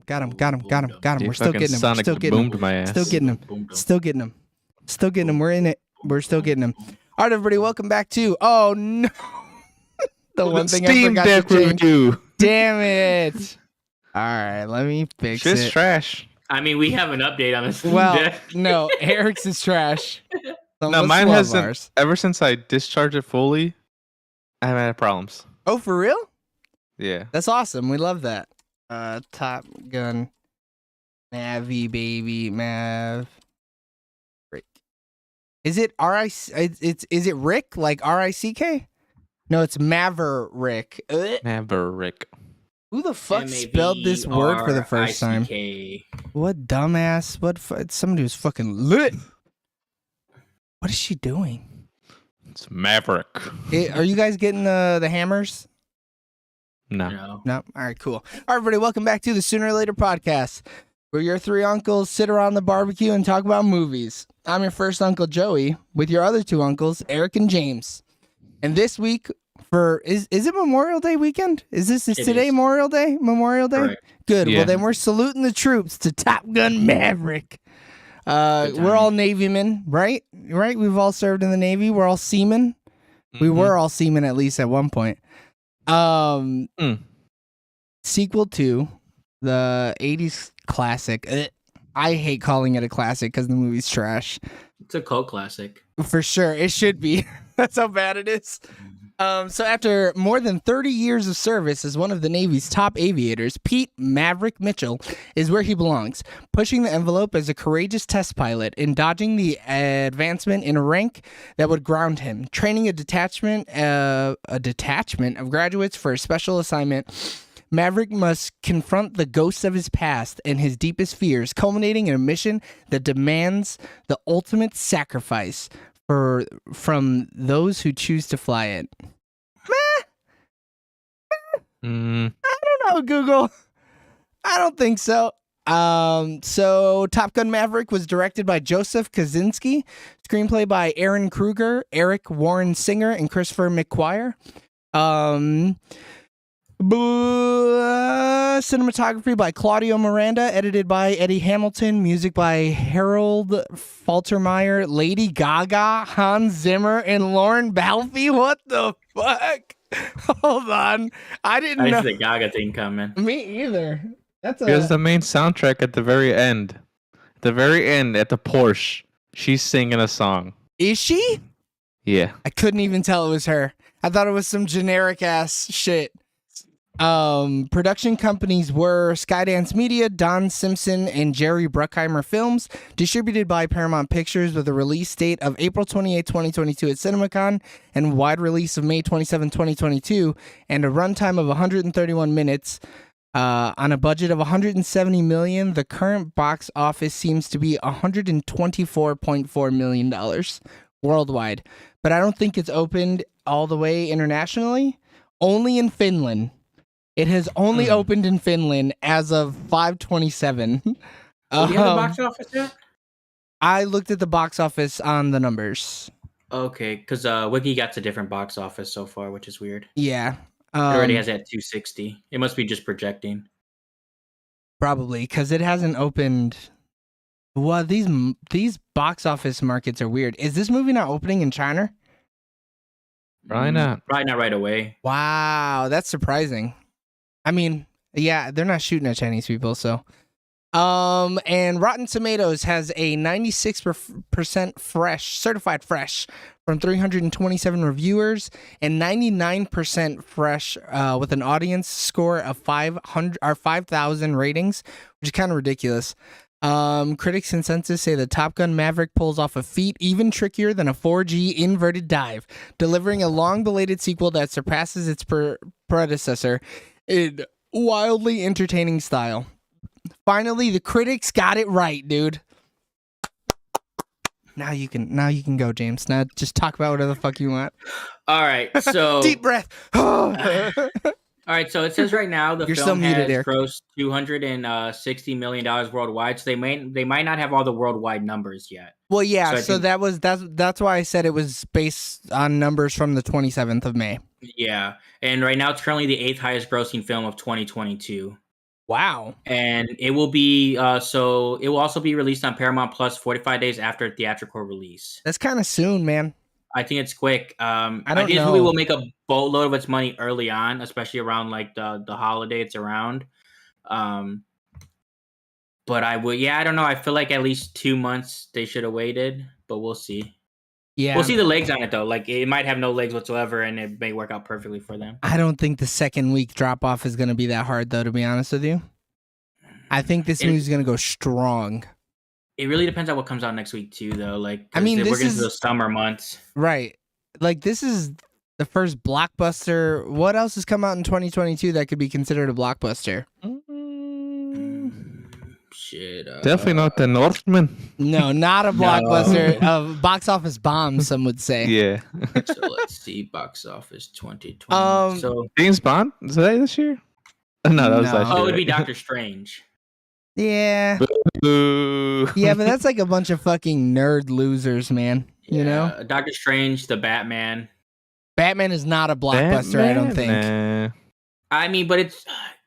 Got him. You We're still fucking getting him. Sonic boomed my ass. Still getting him. We're in it. We're still getting him. All right, everybody, welcome back to. Oh no, the one thing I Steam forgot to Deck change. review. Damn it! All right, let me fix Shit's it. trash. I mean, we have an update on the Steam Well, Deck. no, Eric's is trash. Some No, of us mine love hasn't. ours. Ever since I discharged it fully, I haven't had problems. Oh, for real? Yeah. That's awesome. We love that. Top Gun, Navi baby, Maverick. Is it is it Rick like R-I-C-K? No, it's Maverick. Maverick. Who the fuck spelled this word for the first time? Maverick. What dumbass? It's somebody who's fucking lit. What is she doing? It's Maverick. Are you guys getting the hammers? No. No. All right, cool. All right, everybody, welcome back to the Sooner or Later podcast, where your three uncles sit around the barbecue and talk about movies. I'm your first uncle, Joey, with your other two uncles, Eric and James. And this week, is it Memorial Day weekend? Is today Memorial Day? Correct. Good. Yeah. Well, then we're saluting the troops to Top Gun Maverick. We're all Navy men, right? Right? We've all served in the Navy. We're all seamen. We were all seamen at least at one point. Sequel to the 80s classic. I hate calling it a classic because the movie's trash. It's a cult classic. For sure. It should be. That's how bad it is. So after more than 30 years of service as one of the Navy's top aviators, Pete Maverick Mitchell is where he belongs, pushing the envelope as a courageous test pilot and dodging the advancement in a rank that would ground him, training a detachment of graduates for a special assignment. Maverick must confront the ghosts of his past and his deepest fears, culminating in a mission that demands the ultimate sacrifice from those who choose to fly it. I don't know, Google. I don't think so. So Top Gun Maverick was directed by Joseph Kosinski, screenplay by Aaron Kruger, Eric Warren Singer, and Christopher McQuire. Cinematography by Claudio Miranda, edited by Eddie Hamilton, music by Harold Faltermeyer, Lady Gaga, Hans Zimmer, and Lauren Balfe. What the fuck? Hold on. I didn't know. I see the Gaga thing coming. Me either. Here's the main soundtrack at the very end. At the very end, at the Porsche, she's singing a song. Is she? Yeah. I couldn't even tell it was her. I thought it was some generic ass shit. Production companies were Skydance Media, Don Simpson, and Jerry Bruckheimer Films, distributed by Paramount Pictures with a release date of April 28, 2022 at CinemaCon and wide release of May 27, 2022, and a runtime of 131 minutes. On a budget of $170 million, the current box office seems to be $124.4 million worldwide, but I don't think it's opened all the way internationally. Only in Finland. It has only opened in Finland as of 5/27. Do you have the box office yet? I looked at the box office on the numbers. Okay, because Wiki got a different box office so far, which is weird. Yeah. It already has it at 260. It must be just projecting. Probably, because it hasn't opened. Well, these box office markets are weird. Is this movie not opening in China? Probably not. Probably not right away. Wow, that's surprising. I mean, yeah, they're not shooting at Chinese people, so. And Rotten Tomatoes has a 96% certified fresh from 327 reviewers and 99% fresh with an audience score of 5,000 ratings, which is kind of ridiculous. Critics consensus say that Top Gun Maverick pulls off a feat even trickier than a 4G inverted dive, delivering a long-belated sequel that surpasses its predecessor in wildly entertaining style. Finally, the critics got it right, dude. Now you can go, James. Now just talk about whatever the fuck you want. All right, so Deep breath. All right, so it says right now the You're film still muted, has Eric. grossed $260 million worldwide. So they might not have all the worldwide numbers yet. Well, yeah. So that's why I said it was based on numbers from the 27th of May. Yeah, and right now it's currently the 8th highest grossing film of 2022. Wow. And it will be so it will also be released on Paramount Plus 45 days after theatrical release. That's kind of soon, man. I think it's quick. I I don't think this movie know. will make a boatload of its money early on, especially around like the holiday it's around. Um, but I don't know. I feel like at least 2 months they should have waited, but we'll see. Yeah. We'll see the legs on it though. Like it might have no legs whatsoever, and it may work out perfectly for them. I don't think the second week drop off is going to be that hard, though, to be honest with you. I think this movie's going to go strong. It really depends on what comes out next week too, though. Like, I mean, we're this getting is to the summer months. right. Like, this is the first blockbuster. What else has come out in 2022 that could be considered a blockbuster? Shit. Definitely not the Northman. No, not a blockbuster. Box office bomb, some would say. Yeah. So let's see, box office 2020. So James Bond? Is that this year? No, that was No. last year. it would be right? Doctor Strange. Yeah. Boo. Yeah, but that's like a bunch of fucking nerd losers, man. You know? Yeah, Doctor Strange, the Batman. Batman is not a blockbuster, I don't think. Nah. I mean, but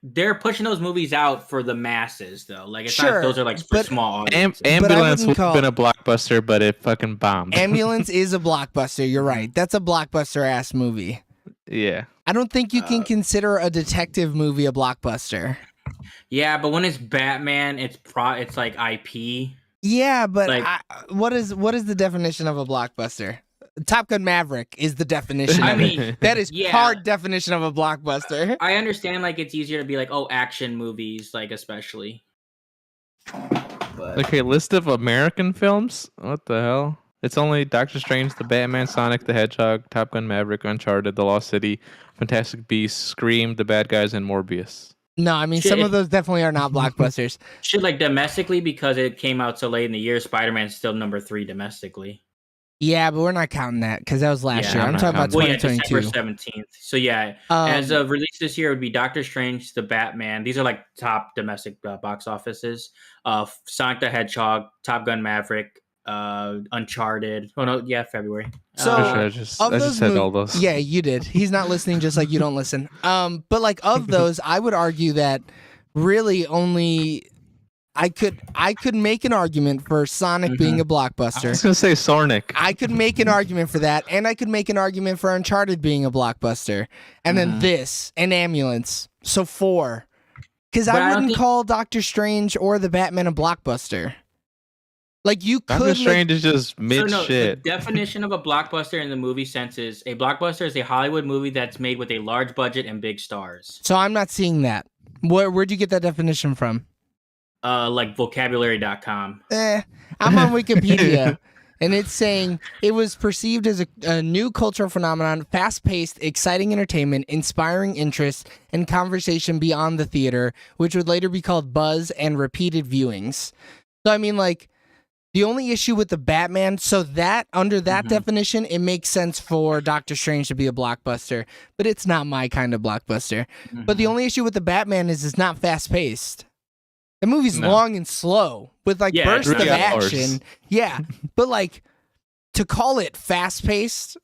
they're pushing those movies out for the masses, though. Like, it's Sure, not those are like for but- small audiences. Ambulance wouldn't would call- have been a blockbuster, but it fucking bombed. Ambulance is a blockbuster, you're right. That's a blockbuster ass movie. Yeah. I don't think you can consider a detective movie a blockbuster. Yeah, but when it's Batman, it's like IP. Yeah, but Like- what is the definition of a blockbuster? Top Gun Maverick is the definition. I of it. mean, that is yeah. hard definition of a blockbuster. I understand, like, it's easier to be like, oh, action movies, like, especially. But Okay, list of American films? What the hell? It's only Doctor Strange, The Batman, Sonic the Hedgehog, Top Gun Maverick, Uncharted, The Lost City, Fantastic Beasts, Scream, The Bad Guys, and Morbius. No, I mean Shit. some of those definitely are not blockbusters. shit, like, domestically, because it came out so late in the year, Spider-Man's still number 3 domestically. Yeah, but we're not counting that because that was last Yeah, year. I'm I'm not talking about Well, yeah, 2022. December 17th. So, yeah, as of release this year, it would be Doctor Strange, The Batman. These are, like, top domestic box offices. Sonic the Hedgehog, Top Gun Maverick, Uncharted. Oh, no, yeah, February. So, I just of said those all those. Yeah, you did. He's not listening, just like you don't listen. But like of those, I would argue that really only I could make an argument for Sonic being a I blockbuster. was gonna say Sornick. I could make an argument for that, and I could make an argument for Uncharted being a blockbuster, and then this and Ambulance. So 4, because But I I don't wouldn't think- call Doctor Strange or the Batman a blockbuster. Like you Doctor could. Strange is just mid So, no, shit. the definition of a blockbuster in the movie sense is a blockbuster is a Hollywood movie that's made with a large budget and big stars. So I'm not seeing that. Where'd you get that definition from? Like vocabulary.com. I'm on Wikipedia, and it's saying it was perceived as a new cultural phenomenon, fast-paced, exciting entertainment, inspiring interest, and conversation beyond the theater, which would later be called buzz and repeated viewings. So I mean, like, the only issue with the Batman, so that under that definition, it makes sense for Doctor Strange to be a blockbuster, but it's not my kind of blockbuster. But the only issue with the Batman is it's not fast-paced. The movie's No. long and slow with like Yeah, bursts of 3 hours. action. Yeah, but like to call it fast-paced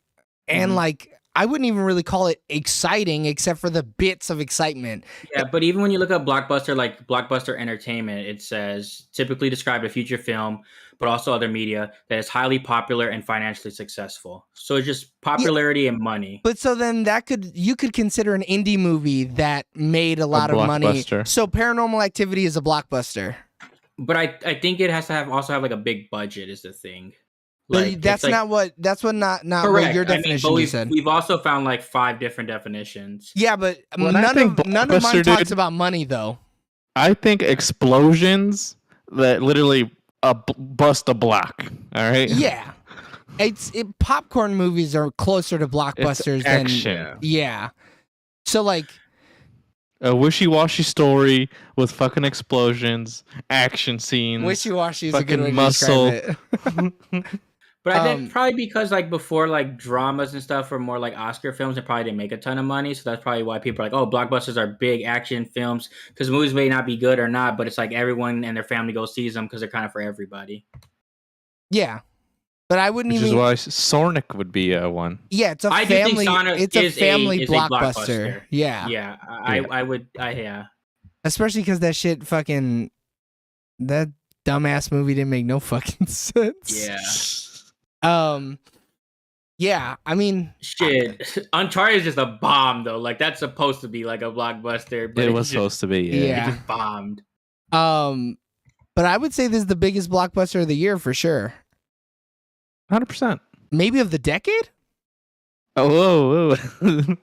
and like I wouldn't even really call it exciting except for the bits of excitement. Yeah, but even when you look up blockbuster, like Blockbuster Entertainment, it says typically describe a feature film, but also other media that is highly popular and financially successful. So it's just popularity and money. But so then you could consider an indie movie that made a lot of money. blockbuster. So Paranormal Activity is a blockbuster. But I think it has to also have like a big budget is the thing. But Like, that's it's like- not what what correct. your I mean, definition but you we've, said. we've also found like 5 different definitions. Yeah, but When I none think of mine blockbuster, talks dude- about money though. I think explosions that literally bust a block. All right. Yeah. Popcorn movies are closer to blockbusters It's than action. yeah. So like A wishy-washy story with fucking explosions, action scenes. wishy-washy is a good way fucking to muscle. describe it. But I think probably because like before like dramas and stuff were more like Oscar films and probably didn't make a ton of money. So that's probably why people are like, oh, blockbusters are big action films because movies may not be good or not, but it's like everyone and their family goes sees them because they're kind of for everybody. Yeah. But I wouldn't Which even is why Sornick would be one. Yeah, it's a I do think family Sonic it's a is family is a blockbuster. Yeah. Yeah, Yeah. I would, yeah. Especially because that shit fucking that dumbass movie didn't make no fucking sense. Yeah. Yeah, I mean, Shit. Uncharted is just a bomb though. Like that's supposed to be like a blockbuster, but It was just, supposed to be. Yeah. it just bombed. But I would say this is the biggest blockbuster of the year for sure. 100%. Maybe of the decade? Oh, whoa.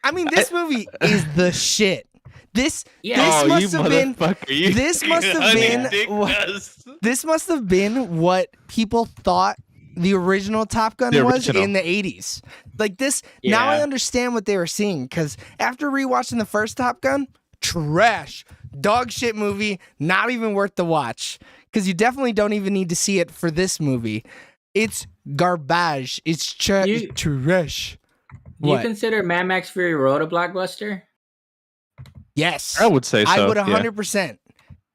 I mean, this movie is the shit. This Yeah. must have been motherfucker. this must have been this must have been what people thought the original Top Gun The was original. in the 80s. Like this, now I Yeah. understand what they were seeing, because after rewatching the first Top Gun, trash, dog shit movie, not even worth the watch, because you definitely don't even need to see it for this movie. It's garbage. It's trash. You- Trash. Do you What? consider Mad Max Fury Road a blockbuster? Yes. I would say so. I would yeah. 100%.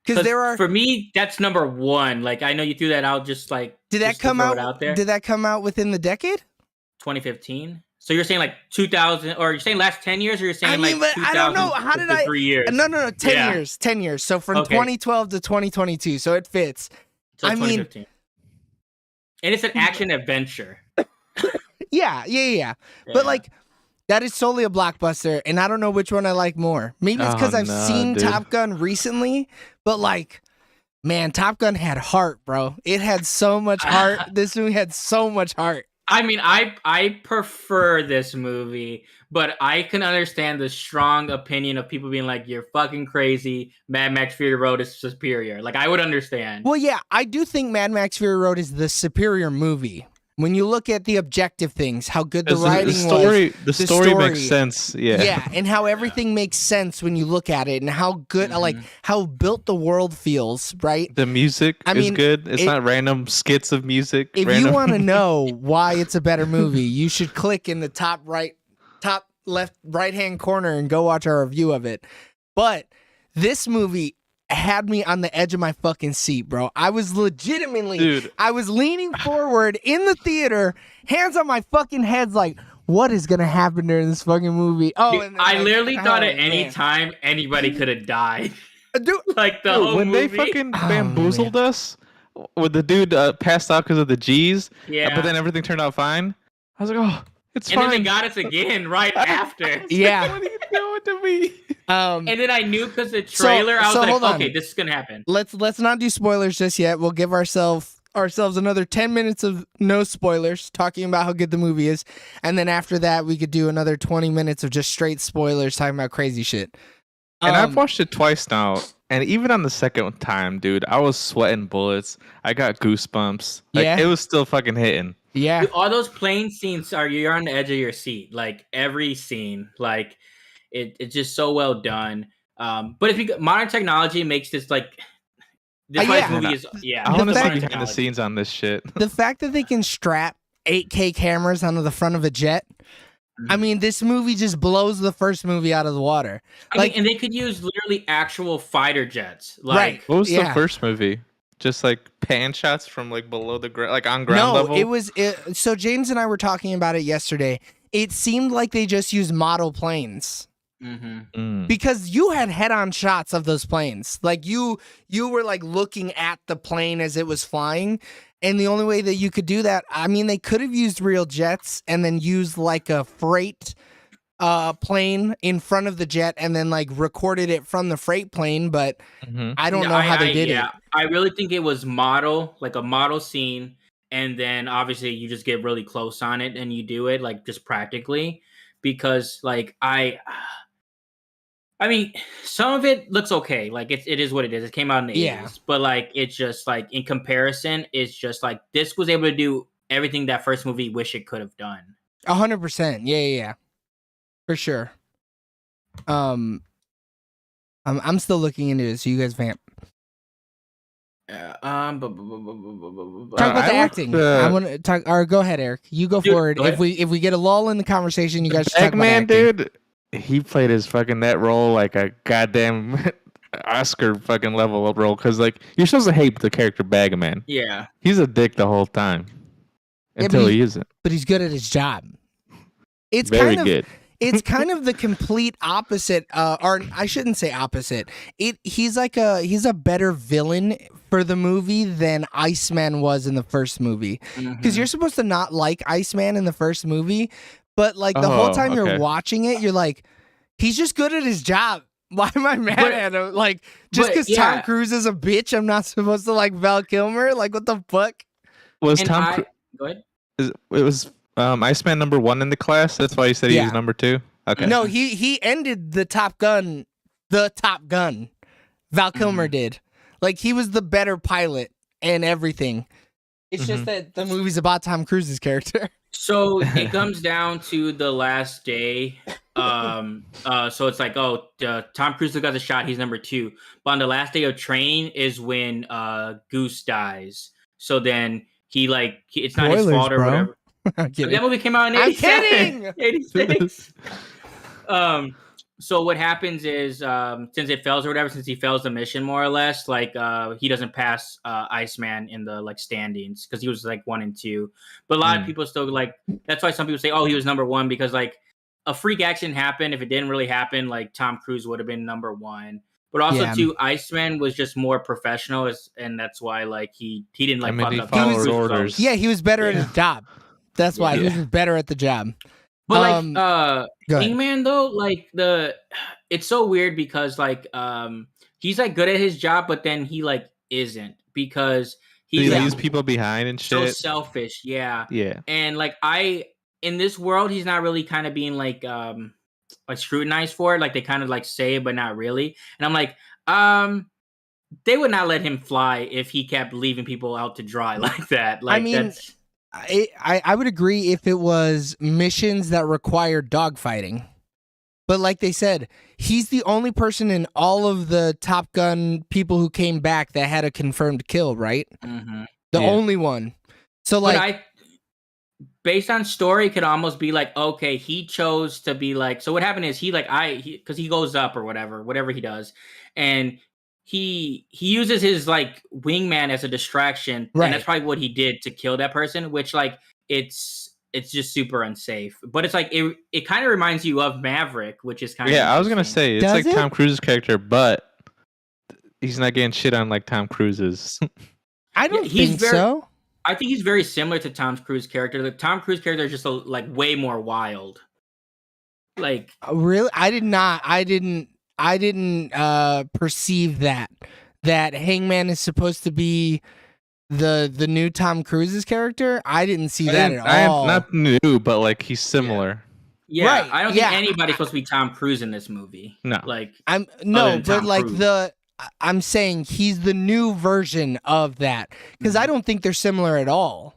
Because there are. for me, that's number one. Like I know you threw that out just like Did that just to come throw it out? there. Did that come out within the decade? 2015. So you're saying like 2000, or you're saying last 10 years, or you're saying I mean, like but I don't know. 2000 How did to I? 3 years? No. 10 Yeah. years. 10 years. So from Okay. 2012 to 2022. So it fits. So I mean- 2015. And it's an action adventure. Yeah. But like, that is solely a blockbuster, and I don't know which one I like more. Maybe it's because Oh, I've no, seen dude. Top Gun recently, but like, man, Top Gun had heart, bro. It had so much heart. This movie had so much heart. I mean, I prefer this movie, but I can understand the strong opinion of people being like, "You're fucking crazy. Mad Max Fury Road is superior." Like, I would understand. Well, yeah, I do think Mad Max Fury Road is the superior movie. When you look at the objective things, how good the writing was. The story makes sense. Yeah. Yeah, and how everything makes sense when you look at it, and how good, like, how built the world feels, right? The music I is mean, good. It's not random skits of music. If you want to know why it's a better movie, you should click in the top left right hand corner and go watch our review of it. But this movie had me on the edge of my fucking seat, bro. I was legitimately, Dude. I was leaning forward in the theater, hands on my fucking head, like, what is gonna happen during this fucking movie? Oh, Dude, and then, I like, literally thought at oh, any man. time anybody could have died. Dude, Like the Dude, whole when movie. they fucking Oh, bamboozled us, with the dude passed out because of the G's, Yeah. but then everything turned out fine. I was like, oh, it's and fine. then they got us again right after. Yeah. What are you doing to me? And then I knew because the trailer, I was hold like, on. okay, this is gonna happen. Let's not do spoilers just yet. We'll give ourselves another 10 minutes of no spoilers, talking about how good the movie is, and then after that we could do another 20 minutes of just straight spoilers, talking about crazy shit. And I've watched it twice now, and even on the second time, dude, I was sweating bullets. I got goosebumps. Like, Yeah? it was still fucking hitting. Yeah, Dude, all those plane scenes you're on the edge of your seat. Like every scene, like it's just so well done. But if you modern technology makes this like this yeah. movie is I want to see fact- behind the technology. scenes on this shit. the fact that they can strap 8K cameras onto the front of a jet. I mean, this movie just blows the first movie out of the water. I mean, and they could use literally actual fighter jets. Like, Right. What was Yeah. the first movie? Just like pan shots from like below the ground, like on ground No, level? it was so James and I were talking about it yesterday. It seemed like they just used model planes. Mm. Because you had head-on shots of those planes. Like you were like looking at the plane as it was flying, and the only way that you could do that, I mean, they could have used real jets and then used like a freight plane in front of the jet and then like recorded it from the freight plane, but Mhm. I don't know how they did it. I really think it was like a model scene, and then obviously you just get really close on it and you do it like just practically, because like I mean, some of it looks okay. Like it is what it is. It came out in the 80s. Yeah. But like it's just like in comparison, it's just like this was able to do everything that first movie wish it could have done. 100%. Yeah. For sure. I'm still looking into it, so you guys vamp. Talk Talk about I the like acting. the- I want to talk. Or go ahead, Eric. You go Dude, forward. go ahead. If we get a lull in the conversation, you guys should talk about Eggman, acting. dude, he played his fucking that role like a goddamn Oscar fucking level of role. Because like you're supposed to hate the character Bagman. Yeah. He's a dick the whole time Yeah, until but he isn't. But he's good at his job. It's Very kind of good. it's kind of the complete opposite, or I shouldn't say opposite. He's a better villain for the movie than Iceman was in the first movie. Because you're supposed to not like Iceman in the first movie, but like the whole time okay. you're watching it, you're like, he's just good at his job. Why am I mad at him? Like, just because Tom Cruise is a bitch, I'm not supposed to like Val Kilmer? Like, what the fuck? Was And Tom? Go ahead. It was Iceman number 1 in the class. That's why you said he was number 2. Okay. No, he ended the Top Gun. Val Kilmer did. Like, he was the better pilot and everything. It's just that the movie's about Tom Cruise's character. So it comes down to the last day. So it's like, Tom Cruise got the shot. He's number 2. But on the last day of training is when Goose dies. So then it's not his fault or whatever. I'm kidding. That movie came out in 86. So what happens is, since it fails or whatever, since he fails the mission more or less, like he doesn't pass Iceman in the like standings because he was like 1 and 2. But a lot of people still like. That's why some people say, "Oh, he was number 1," because like a freak accident happened. If it didn't really happen, like Tom Cruise would have been number 1. But also too, Iceman was just more professional, and that's why like he didn't like fuck up. He followed orders. Yeah, he was better at his job. That's why he was better at the job. But Hangman though, like it's so weird because like he's like good at his job, but then he like isn't because he leaves people behind and shit. So selfish, yeah. And like in this world, he's not really kind of being like scrutinized for it. Like they kind of like say it, but not really. And I'm like, they would not let him fly if he kept leaving people out to dry like that. Like, I mean, I would agree if it was missions that required dogfighting. But like they said, he's the only person in all of the Top Gun people who came back that had a confirmed kill, right? The only one. So like, based on story, it could almost be like, okay, he chose to be like. So what happened is because he goes up or whatever he does, and he uses his like wingman as a distraction, and that's probably what he did to kill that person. Which like it's just super unsafe. But it's like it kind of reminds you of Maverick, which is kind of I was gonna say it's like Tom Cruise's character, but he's not getting shit on like Tom Cruise's. I don't think so. I think he's very similar to Tom Cruise's character. The Tom Cruise character is just like way more wild. Like really, I didn't perceive that Hangman is supposed to be the new Tom Cruise's character. I didn't see that at all. Not new, but like he's similar. Yeah, right. I don't think anybody's supposed to be Tom Cruise in this movie. No, like I'm saying he's the new version of that because I don't think they're similar at all.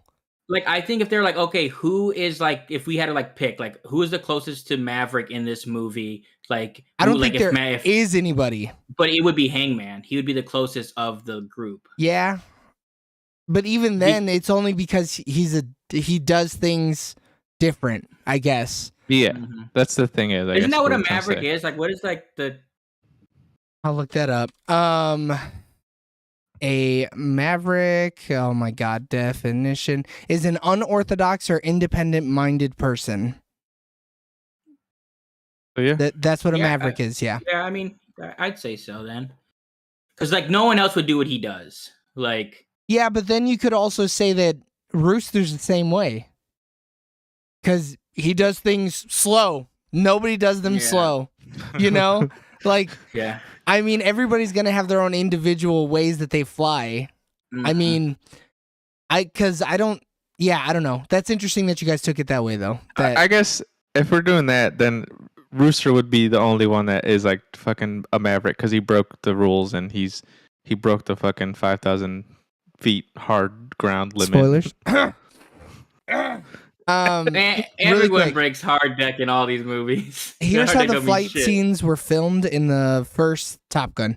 Like, I think if they're like, okay, who is like, if we had to like pick, like, who is the closest to Maverick in this movie? Like, I don't think there is anybody. But it would be Hangman. He would be the closest of the group. Yeah. But even then, it's only because he does things different, I guess. Yeah, that's the thing is. Isn't that what a Maverick is? Like, what is like the... I'll look that up. A Maverick, oh my god, definition, is an unorthodox or independent-minded person. Oh, yeah? That's what a Maverick is, yeah. Yeah, I mean, I'd say so then. Because, like, no one else would do what he does. Like... Yeah, but then you could also say that Rooster's the same way. Because he does things slow. Nobody does them slow. You know? Like... Yeah. I mean, everybody's going to have their own individual ways that they fly. I mean, I don't know. That's interesting that you guys took it that way, though. I guess if we're doing that, then Rooster would be the only one that is like fucking a Maverick because he broke the rules and he broke the fucking 5,000 feet hard ground limit. Spoilers. Everyone breaks hard deck in all these movies. Here's how the flight scenes were filmed in the first Top Gun.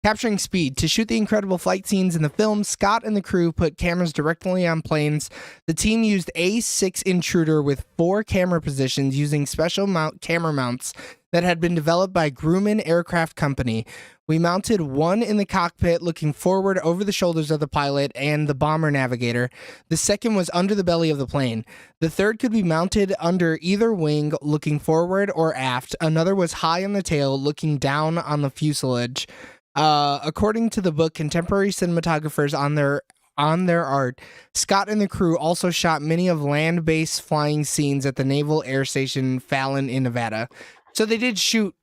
Capturing speed. To shoot the incredible flight scenes in the film, Scott and the crew put cameras directly on planes. The team used A6 Intruder with 4 camera positions using special camera mounts that had been developed by Grumman Aircraft Company. We mounted one in the cockpit looking forward over the shoulders of the pilot and the bomber navigator. The second was under the belly of the plane. The third could be mounted under either wing looking forward or aft. Another was high on the tail looking down on the fuselage. According to the book, contemporary cinematographers on their art, Scott and the crew also shot many of land-based flying scenes at the Naval Air Station Fallon in Nevada. So they did shoot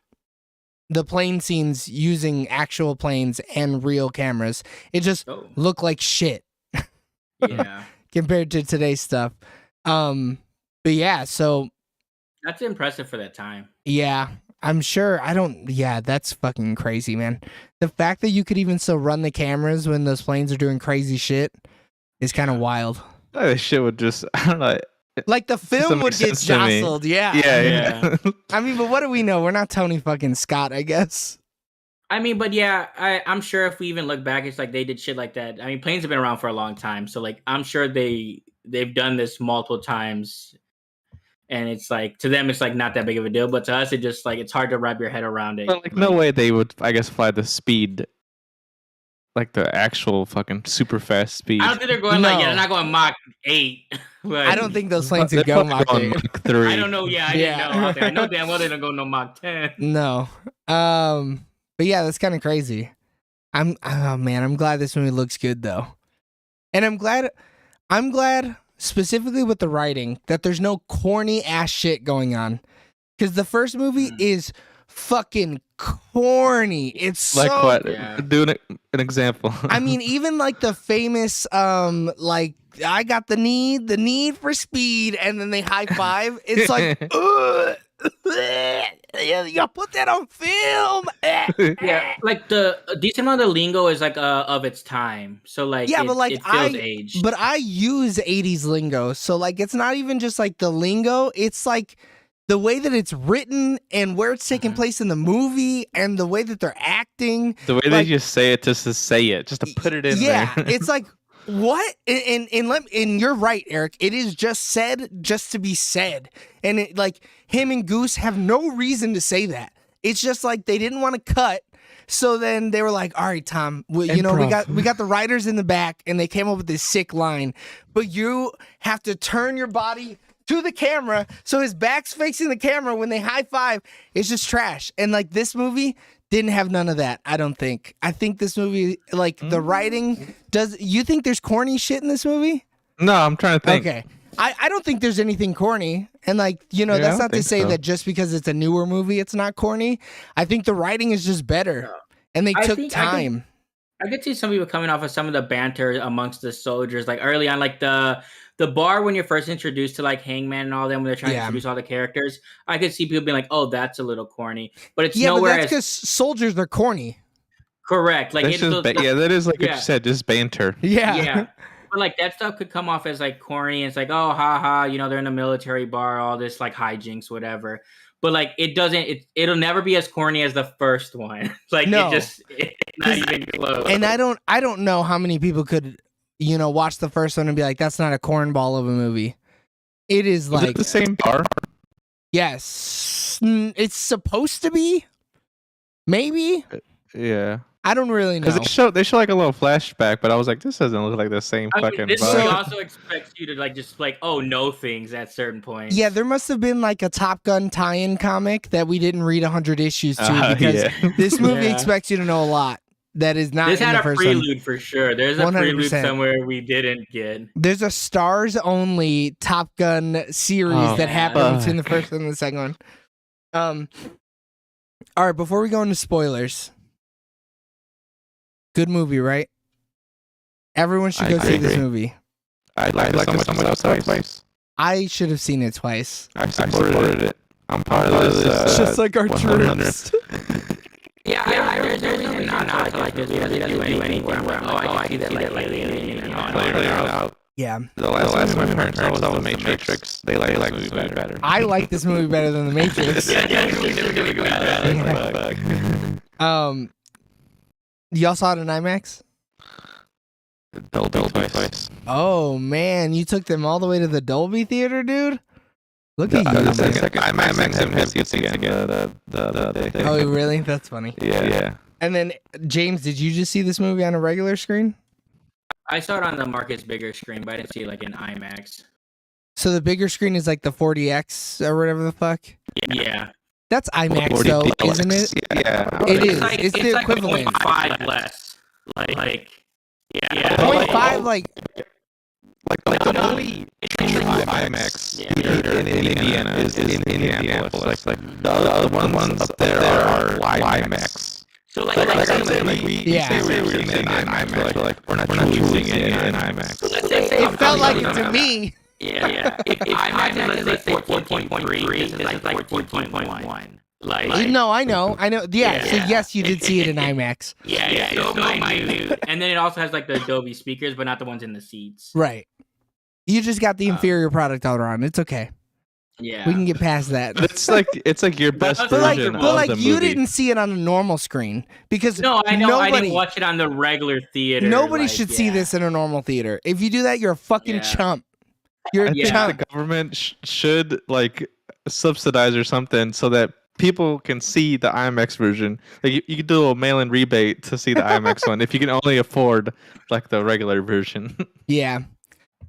the plane scenes using actual planes and real cameras. It just looked like shit. Yeah. Compared to today's stuff. But yeah, so that's impressive for that time. Yeah, I'm sure. That's fucking crazy, man. The fact that you could even still run the cameras when those planes are doing crazy shit is kind of wild. That shit would just, I don't know. Like the film would get jostled, yeah. Yeah. I mean, but what do we know? We're not Tony fucking Scott, I guess. I mean, but yeah, I'm sure if we even look back, it's like they did shit like that. I mean, planes have been around for a long time, so like I'm sure they've done this multiple times, and it's like to them it's like not that big of a deal, but to us it just like it's hard to wrap your head around it. But like no way they would, I guess, fly the speed. Like the actual fucking super fast speed. I don't think they're going they're not going Mach 8. I don't think those planes would go Mach 8. Mach 3. I don't know. Yeah, I didn't know. I know damn well they don't go no Mach 10. No. But yeah, that's kind of crazy. I'm glad this movie looks good though. And I'm glad specifically with the writing that there's no corny ass shit going on. Because the first movie is fucking corny. It's like so, what? Yeah. Do an example. I mean, even like the famous like I got the need for speed, and then they high five. It's like you put that on film. Yeah, like a decent amount of lingo is like of its time. So like but like it feels aged. But I use 80s lingo, so like it's not even just like the lingo. It's like the way that it's written and where it's taking place in the movie and the way that they're acting. The way they just say it just to say it, just to put it in there. Yeah, it's like, what? And you're right, Eric. It is just said just to be said. And it, like him and Goose have no reason to say that. It's just like they didn't want to cut. So then they were like, all right, Tom, we got the writers in the back and they came up with this sick line. But you have to turn your body to the camera, so his back's facing the camera when they high five. It's just trash. And like this movie didn't have none of that, I don't think. I think this movie, like the writing, you think there's corny shit in this movie? No, I'm trying to think. Okay. I don't think there's anything corny. And like, that's not to say that just because it's a newer movie, it's not corny. I think the writing is just better. And they took time. I could see some people coming off of some of the banter amongst the soldiers, like early on, like the bar when you're first introduced to like Hangman and all them, when they're trying to introduce all the characters. I could see people being like, "Oh, that's a little corny," but it's nowhere. But that's because soldiers are corny. Correct. Like it's just that is like what you said, just banter. Yeah. But like that stuff could come off as like corny. It's like, oh, ha, they're in a military bar, all this like hijinks, whatever. But like it doesn't. It'll never be as corny as the first one. Like no. it's not even close. And I don't know how many people could watch the first one and be like, that's not a cornball of a movie. It is like the same bar. Yes, it's supposed to be. Maybe. Yeah. I don't really know. Because they show like a little flashback, but I was like, this doesn't look like the same fucking this bar. movie also expects you to like just like know things at certain points. Yeah, there must have been like a Top Gun tie-in comic that we didn't read 100 issues to because this movie expects you to know a lot. That is not. This in had the a first prelude one. for sure. There's a 100%. prelude somewhere we didn't get. There's a Stars only Top Gun series that happened between the first and the second one. All right, before we go into spoilers, good movie, right? Everyone should go see this movie. I'd like to someone else twice. I should have seen it twice. I supported it. I'm part of this. Just like our troops. Yeah, there's not like this. He doesn't do anything where I'm like, I see that lately. Yeah. The last one my parents saw was The Matrix. They like this movie better. I like this movie better than The Matrix. Y'all saw it in IMAX? Dolby twice. Oh man, you took them all the way to the Dolby theater, dude? Look at you. The second IMAX and him again. Oh really? That's funny. Yeah. And then James, did you just see this movie on a regular screen? I saw it on the Marcus bigger screen, but I didn't see it like in IMAX. So the bigger screen is like the 40X or whatever the fuck. Yeah. That's IMAX though, isn't it? Yeah. It is. Like, It's the like equivalent. 0.5 less. Like yeah. 0.5 like The only true IMAX theater in Indiana is in Indianapolis. Like the other ones up there are IMAX. So We Yeah. say we're seeing it in IMAX, but like we're not truly seeing it in IMAX. it felt like it to me. Yeah. If IMAX is let's say 14.3, this is like 14.1. Like No, I know. Yeah, so Yeah. yes, you did see it in IMAX. yeah, it's so minute. And then it also has like the Dolby speakers, but not the ones in the seats. Right. You just got the inferior product all around. It's okay. Yeah. We can get past that. But it's like your best But But like, version but of like the you movie. didn't see it on a normal screen because No, I know. I nobody, didn't watch it on the regular theater. nobody like, should see yeah. this in a normal theater. If you do that, you're a fucking Yeah. chump. You're I a think chump. the government should like subsidize or something so that people can see the IMAX version. Like you could do a mail-in rebate to see the IMAX one if you can only afford like the regular version. Yeah.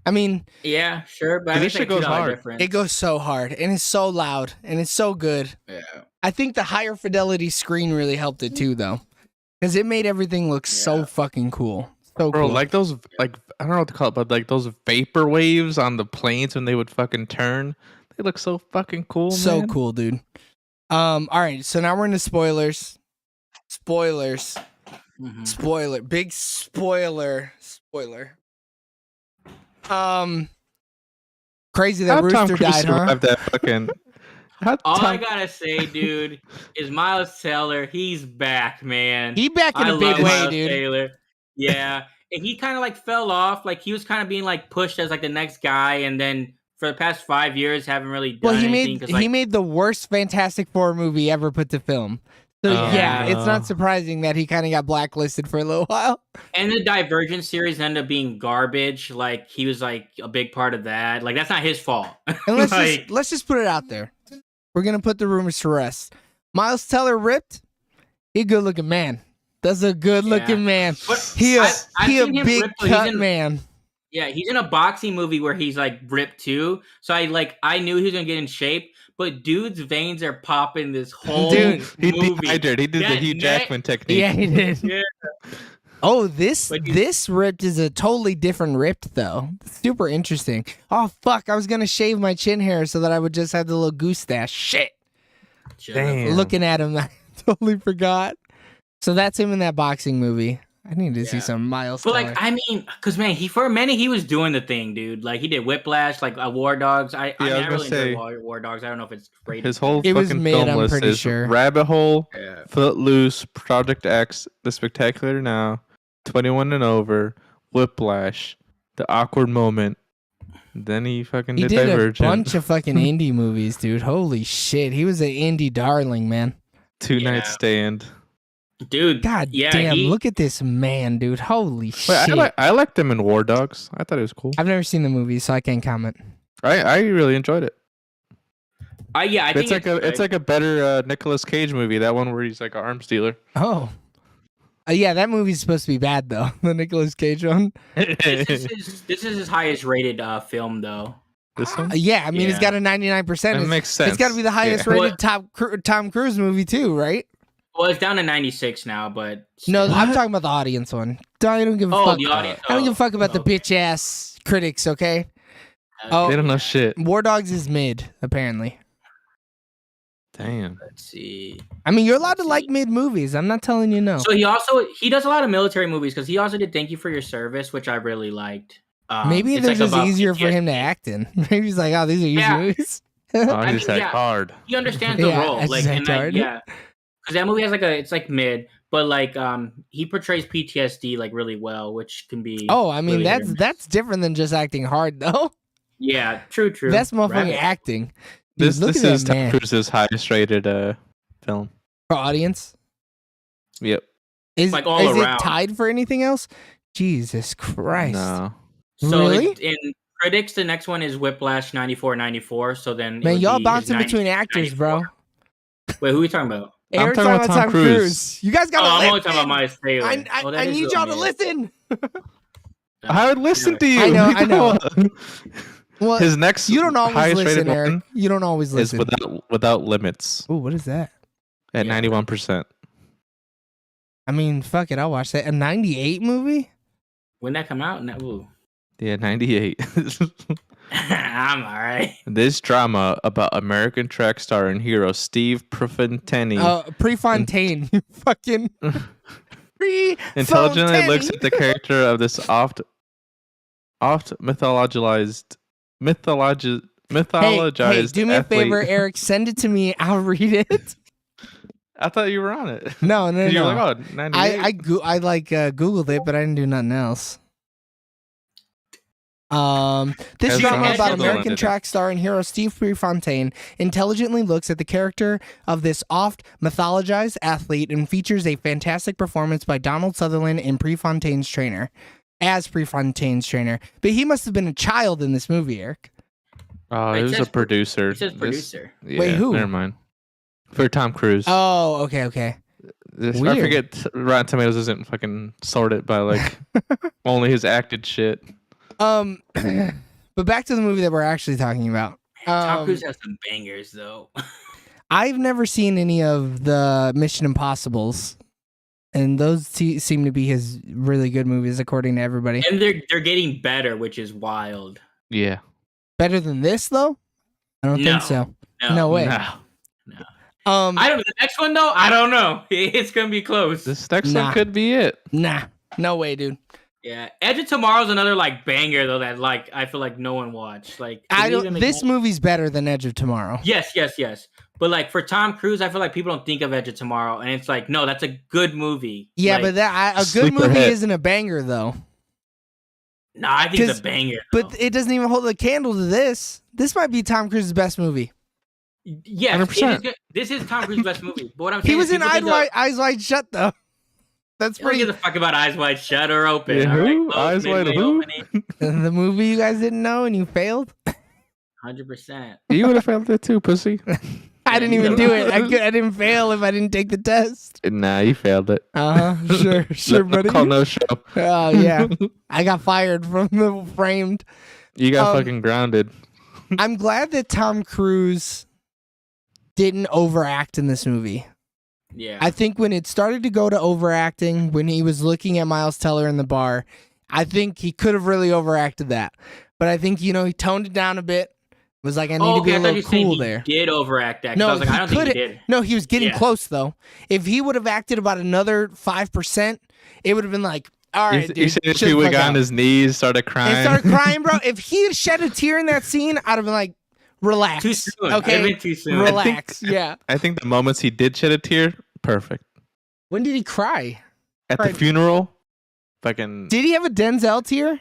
I mean, Yeah, sure, but I This think shit goes hard. difference. it goes so hard and it's so loud and it's so good. Yeah. I think the higher fidelity screen really helped it too, though, because it made everything look so Yeah. fucking cool. So Bro, cool. like those like I don't know what to call it, but like those vapor waves on the planes when they would fucking turn, they look so fucking cool, so man. cool, dude. All right, so now we're into spoilers. Spoilers. Mhm. Spoiler. Big spoiler. Spoiler. Crazy that How Tom Rooster Cruise died, huh? survived that fucking. How All I Tom, gotta say, dude, is Miles Taylor. He's back, man. He back in I a big love way, Miles dude. Taylor. Yeah, and he kind of like fell off. Like he was kind of being like pushed as like the next guy, and then for the past 5 years, haven't really done Well, he anything. made 'cause, he like, made the worst Fantastic Four movie ever put to film. So Oh, yeah, it's no. not surprising that he kind of got blacklisted for a little while. and the Divergent series ended up being garbage. Like he was like a big part of that. Like that's not his fault. And let's Like, let's just put it out there. We're gonna put the rumors to rest. Miles Teller ripped. He a good looking man. That's a good looking man. But He a I've he a seen him big rip, but he's cut in- man. Yeah, he's in a boxing movie where he's like ripped too. So I knew he was gonna get in shape, but dude's veins are popping this whole Dude, he movie. dehydrated. He did the That Hugh neck- Jackman technique. Yeah, he did. Yeah. Oh, this But you- this ripped is a totally different ripped though. Super interesting. Oh fuck! I was gonna shave my chin hair so that I would just have the little goose stash. Shit. Damn. Looking at him, I totally forgot. So that's him in that boxing movie. I need to see Yeah. some Miles But Teller. like, I mean, because man, for a minute he was doing the thing, dude. Like he did Whiplash, like War Dogs. I I was really gonna say, enjoyed War Dogs. I don't know if it's rated. His whole It was fucking mid, film I'm list pretty is sure. Rabbit Hole, Yeah. Footloose, Project X, The Spectacular Now, 21 and Over, Whiplash, The Awkward Moment. Then he fucking he did did a Divergent. bunch of fucking indie movies, dude. Holy shit. He was an indie darling, man. Two Yeah. Night Stand. Dude. God yeah, damn, he- look at this man, dude. Holy Wait, shit. I liked him in War Dogs. I thought it was cool. I've never seen the movie, so I can't comment. I really enjoyed it. I think It's like a better Nicolas Cage movie. That one where he's like an arms dealer. Oh. Yeah, that movie's supposed to be bad though. The Nicolas Cage one. this is his highest rated film though. This one? Yeah, I mean it's Yeah. got a 99%. That It's- makes sense. It's got to be the highest Yeah. rated Tom Cruise movie too, right? Well, it's down to 96 now, but No, still. I'm talking about the audience one. I don't give a Oh, fuck. the audience. I don't give a fuck about the okay. bitch ass critics, okay? Oh, They don't know shit. War Dogs is mid, apparently. Damn. Let's see. I mean, you're allowed to Let's like see. mid movies. I'm not telling you no. So he does a lot of military movies because he also did Thank You for Your Service, which I really liked. Maybe it's they're like just about easier for PTSD. him to act in. Maybe he's like, oh, these are easy Yeah. movies. Oh, I he's mean, that yeah. hard. He understands the Yeah, role, that's like, and exactly like, yeah, because that movie has like it's like mid, but like he portrays PTSD like really well, which can be. Oh, I mean, really hit or that's different than just acting hard, though. Yeah, true. That's motherfucking Rabbit. acting. Dude, This look this at is that Tom man. Cruise's highest rated film. For audience. Yep. Is, Like, all is around. it tied for anything else? Jesus Christ. No. So Really? in critics, the next one is Whiplash 94. So then it Man, would y'all be bouncing his between actors, bro. 94. Wait, who are we talking about? Eric's talking about Tom Cruise. You guys Oh, gotta I'm only listen. talking about Miles Taylor. I need y'all to listen. I would listen to you. I know. Well, His next you don't always highest listen, rated Eric. one You don't always is listen. without limits Ooh, what is that? at Yeah. 91%. I mean, fuck it, I'll watch that. A 98 movie? When that come out? Ooh. Yeah, 98. I'm all right. This drama about American track star and hero Steve Prefontaine Prefontaine. You fucking intelligently looks at the character of this oft mythologized Hey, do me a athlete. favor, Eric. Send it to me. I'll read it. I thought you were on it. No. You were like, oh, 98. I Googled it, but I didn't do nothing else. This Has drama Donald about Sutherland American in it. track star and hero Steve Prefontaine intelligently looks at the character of this oft mythologized athlete and features a fantastic performance by Donald Sutherland and Prefontaine's trainer. But he must have been a child in this movie, Eric. Oh, Wait, it it was a says producer. It says producer. Yeah, Wait, who? Never mind. For Tom Cruise. Oh, okay. I weird. forget Rotten Tomatoes isn't fucking sorted by like only his acted shit. But back to the movie that we're actually talking about. Tom Cruise has some bangers though. I've never seen any of the Mission Impossibles, and those seem to be his really good movies, according to everybody. And they're getting better, which is wild. Yeah. Better than this, though? I don't think so. No way. No. I don't. The next one though, I don't know. It's gonna be close. This next Nah. one could be it. Nah, no way, dude. Yeah, Edge of Tomorrow's another like banger though that like I feel like no one watched. Like I did they don't. even make This more? movie's better than Edge of Tomorrow. Yes. But like for Tom Cruise, I feel like people don't think of Edge of Tomorrow, and it's like no, that's a good movie. Yeah, like, but a good Sleeper movie hit. isn't a banger, though. no, I think it's 'cause- a banger. But though. it doesn't even hold a candle to this. This might be Tom Cruise's best movie. Yes, 100%. this is Tom Cruise's best movie. But what I'm saying He was is in people think of- Eyes Wide Shut, though. That's I don't pretty. give a fuck about Eyes Wide Shut or Open. Yeah, all right? who? Close, Eyes Wide midway who? opening, The movie you guys didn't know and you failed. 100%. You would have failed it too, pussy. I didn't you even know. do it. I didn't fail if I didn't take the test. Nah, you failed it. Sure, buddy. Call no show. Oh yeah, I got fired from the Framed. You got Um, fucking grounded. I'm glad that Tom Cruise didn't overact in this movie. Yeah. I think when it started to go to overacting, when he was looking at Miles Teller in the bar, I think he could have really overacted that. But I think, he toned it down a bit. Was like, I need to be a I thought you little were saying cool he there. did overact that. 'cause No, I was like, he I don't think he couldn't- did. No, he was getting Yeah. close, though. If he would have acted about another 5%, it would have been like, all right, You dude. said if chill he the would fuck got on out. his knees, started crying. And started crying, bro. If he had shed a tear in that scene, I'd have been like, relax. Too soon. Okay? It went too soon. Relax. Yeah. I think the moments he did shed a tear, perfect. When did he cry? At Right. the funeral, fucking. Did he have a Denzel tear?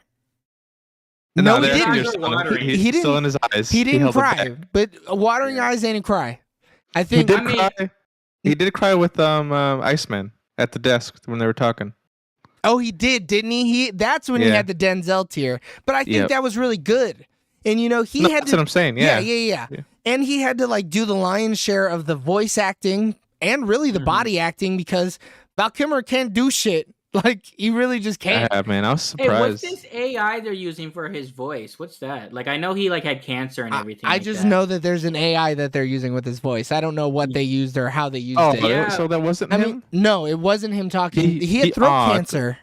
No, No, he they're didn't. tears still in- He he's didn't- still in his eyes. He didn't held it cry, back. but watering Yeah. eyes ain't a cry. I He think. did I mean- cry. He did cry with Iceman at the desk when they were talking. Oh, he did, didn't he? That's when he Yeah. had the Denzel tear. But I think Yep. that was really good. And he No, had that's to. what I'm saying. Yeah, Yeah. yeah. And he had to like do the lion's share of the voice acting and really the Mhm. body acting because Val Kilmer can't do shit. Like he really just can't. Yeah, man, I was Hey, what's surprised. this AI they're using for his voice? What's that? Like, I know he like had cancer and everything. I like just that. know that there's an AI that they're using with his voice. I don't know what they used or how they used Oh, it. Yeah. so that wasn't I him? mean, no, it wasn't him talking. He- He had he- throat oh, cancer.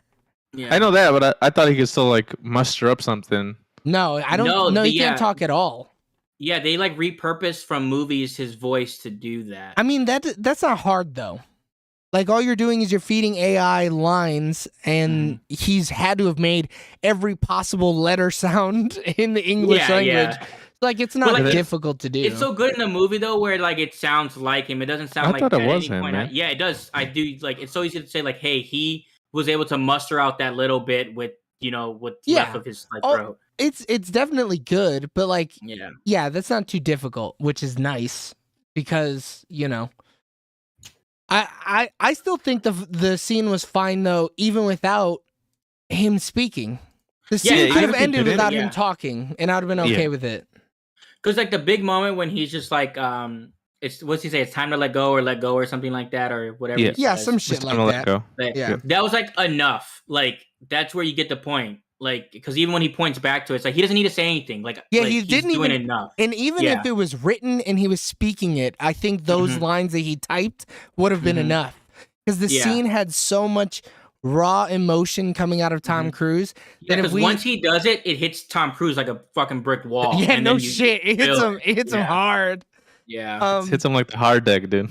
Yeah. I know that, but I thought he could still like muster up something. No, I don't. No, No, he the, can't talk at all. Yeah, they like repurposed from movies his voice to do that. I mean that's not hard though. Like all you're doing is you're feeding AI lines, and he's had to have made every possible letter sound in the English Yeah, language. yeah. Like it's not like, difficult to do. It's so good in the movie though, where like it sounds like him. It doesn't sound I like thought it at was any him, point man. yeah, it does. I do like it's so easy to say like, hey, he was able to muster out that little bit with what's Yeah. left of his like, Oh, throat. it's definitely good, but like Yeah. yeah, that's not too difficult, which is nice because I still think the scene was fine though, even without him speaking. The scene Yeah, could even have if he ended didn't- without Yeah. him talking, and I'd have been okay Yeah. with it. Because like the big moment when he's just like it's what's he say? It's time to let go or something like that or whatever. Yeah. he Yeah, says. some shit Just like gonna let that. go. Like, Yeah. that was like enough. Like that's where you get the point. Like because even when he points back to it, it's like he doesn't need to say anything. Like Yeah, like, he he's didn't doing even- enough. And even Yeah. if it was written and he was speaking it, I think those Mhm. lines that he typed would have been Mhm. enough. Because the Yeah. scene had so much raw emotion coming out of Tom Cruise. Yeah, That if because we- once he does it, it hits Tom Cruise like a fucking brick wall. Yeah, and no then you shit. It hits feel him. It hits him Yeah. hard. Yeah. It hits him like the hard deck, dude.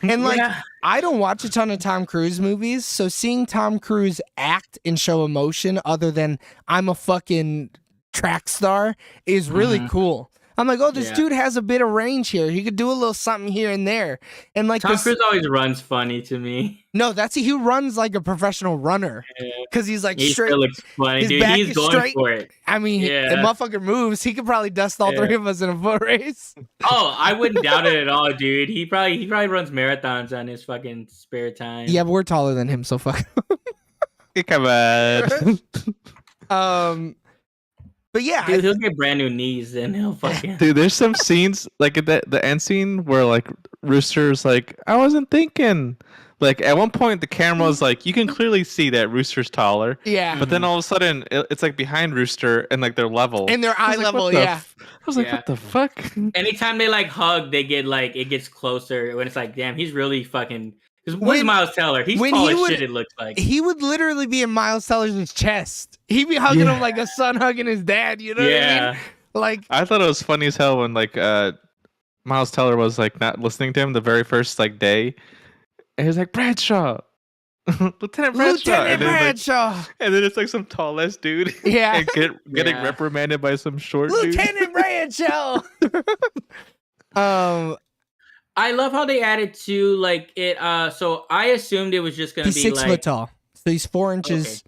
And like, Yeah. I don't watch a ton of Tom Cruise movies, so seeing Tom Cruise act and show emotion other than I'm a fucking track star is really Mhm. cool. I'm like, oh, this Yeah. dude has a bit of range here. He could do a little something here and there. And like Tom this, Cruise always runs funny to me. no, he runs like a professional runner Yeah. because he's like He straight. still looks funny, his dude. back He's is going straight. for it. I mean, Yeah. the motherfucker moves. He could probably dust all Yeah. three of us in a foot race. Oh, I wouldn't doubt it at all, dude. He probably runs marathons on his fucking spare time. Yeah, but we're taller than him, so fuck. Come on. But yeah, Dude, he'll get brand new knees and he'll fucking Dude, there's some scenes like at the end scene where like Rooster's like, I wasn't thinking. Like at one point the camera's like, you can clearly see that Rooster's taller, yeah, but then all of a sudden it's like behind Rooster and like they're level. and their I eye was like, level, what the yeah. I was like, Yeah. what the fuck? anytime they like hug, they get like it gets closer when it's like, damn, he's really fucking. Because when's When- Miles Teller? He's when tall he as would- shit. It looks like. He would literally be in Miles Teller's chest. He'd be hugging Yeah. him like a son hugging his dad. You know what I Yeah. mean? Like, I thought it was funny as hell when like Miles Teller was like not listening to him the very first like day. And he was like, Bradshaw. Lieutenant Bradshaw. Lieutenant and then, like, Bradshaw. and then it's like some tall ass dude. Yeah. and getting Yeah. reprimanded by some short dude. Lieutenant Bradshaw. I love how they added to like it. So I assumed it was just gonna He's be 6 like foot tall. So he's 4 inches,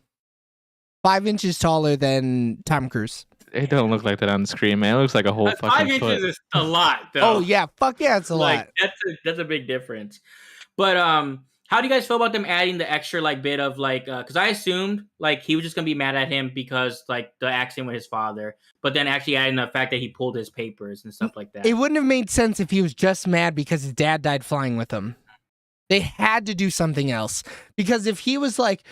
5 inches taller than Tom Cruise. It don't look like that on the screen, man. It looks like a whole But fucking 5 inches foot. is a lot, though. Oh, yeah. Fuck yeah, it's a lot. That's a big difference. But how do you guys feel about them adding the extra like bit of like because I assumed like he was just gonna be mad at him because like the accident with his father, but then actually adding the fact that he pulled his papers and stuff like that. It wouldn't have made sense if he was just mad because his dad died flying with him. They had to do something else. Because if he was like,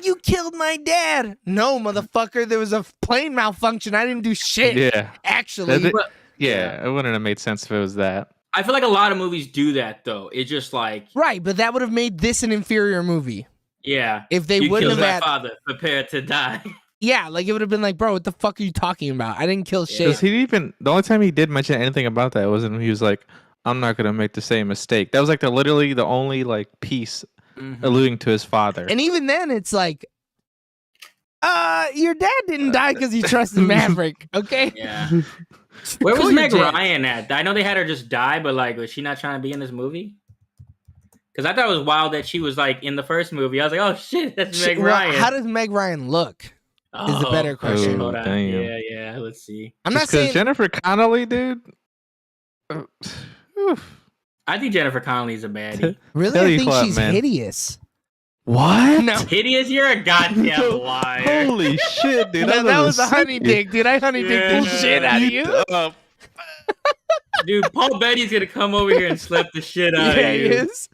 you killed my dad. No, motherfucker, there was a plane malfunction. I didn't do shit. Yeah. Actually. That- yeah, it wouldn't have made sense if it was that. I feel like a lot of movies do that though. It's just like Right, but that would have made this an inferior movie. yeah, If they you wouldn't killed have my had, father, prepare to die. yeah, like it would have been like, bro, what the fuck are you talking about? I didn't kill shit. Because he even the only time he did mention anything about that was when he was like, I'm not gonna make the same mistake. That was like literally the only like piece alluding to his father. And even then, it's like, your dad didn't die because he trusted Maverick, okay? Yeah. Where was Cool your Meg jets. Ryan at? I know they had her just die, but like, was she not trying to be in this movie? Because I thought it was wild that she was like in the first movie. I was like, oh shit, that's Meg Well, Ryan. how does Meg Ryan look? is the better question. Okay, hold on. Damn. Yeah. Let's see. I'm not Just 'cause saying Jennifer Connelly, dude. Oof. I think Jennifer Connelly's a baddie. really. Tell I you think what, she's man. hideous. What? No, Hideous, you're a goddamn liar. Holy shit, dude! no, that was a a honey dick, dude. I honey dicked Yeah. the shit out of you. Dude, Paul Betty's gonna come over here and slap the shit out Yeah, of he you. is.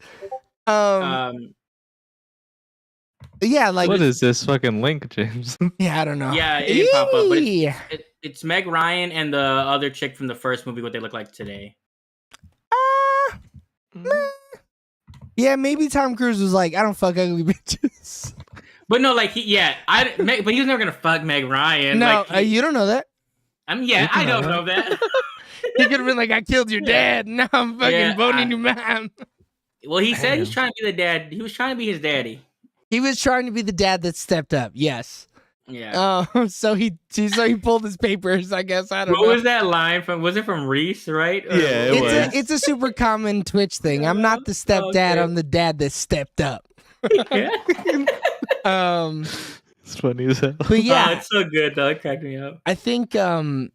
Yeah, like What is this fucking link, James? yeah, I don't know. Yeah, it didn't pop up, but Eee. it's Meg Ryan and the other chick from the first movie. What they look like today? Yeah, maybe Tom Cruise was like, I don't fuck ugly bitches. But no, like but he was never gonna fuck Meg Ryan. No, like, you don't know that. I mean, yeah, You can I don't know know that. He could have been like, I killed your dad. Now I'm fucking Yeah, boning your mom. Well, he said he's Damn. trying to be the dad. He was trying to be his daddy. He was trying to be the dad that stepped up. Yes. Yeah. So he pulled his papers. I guess I don't What know. was that line from? Was it from Reese? Right? Or- Yeah, it was. It's a super common Twitch thing. I'm not the stepdad. Okay. I'm the dad that stepped up. Yeah. It's funny as hell. But Oh, yeah, it's so good though. It cracked me up. I think them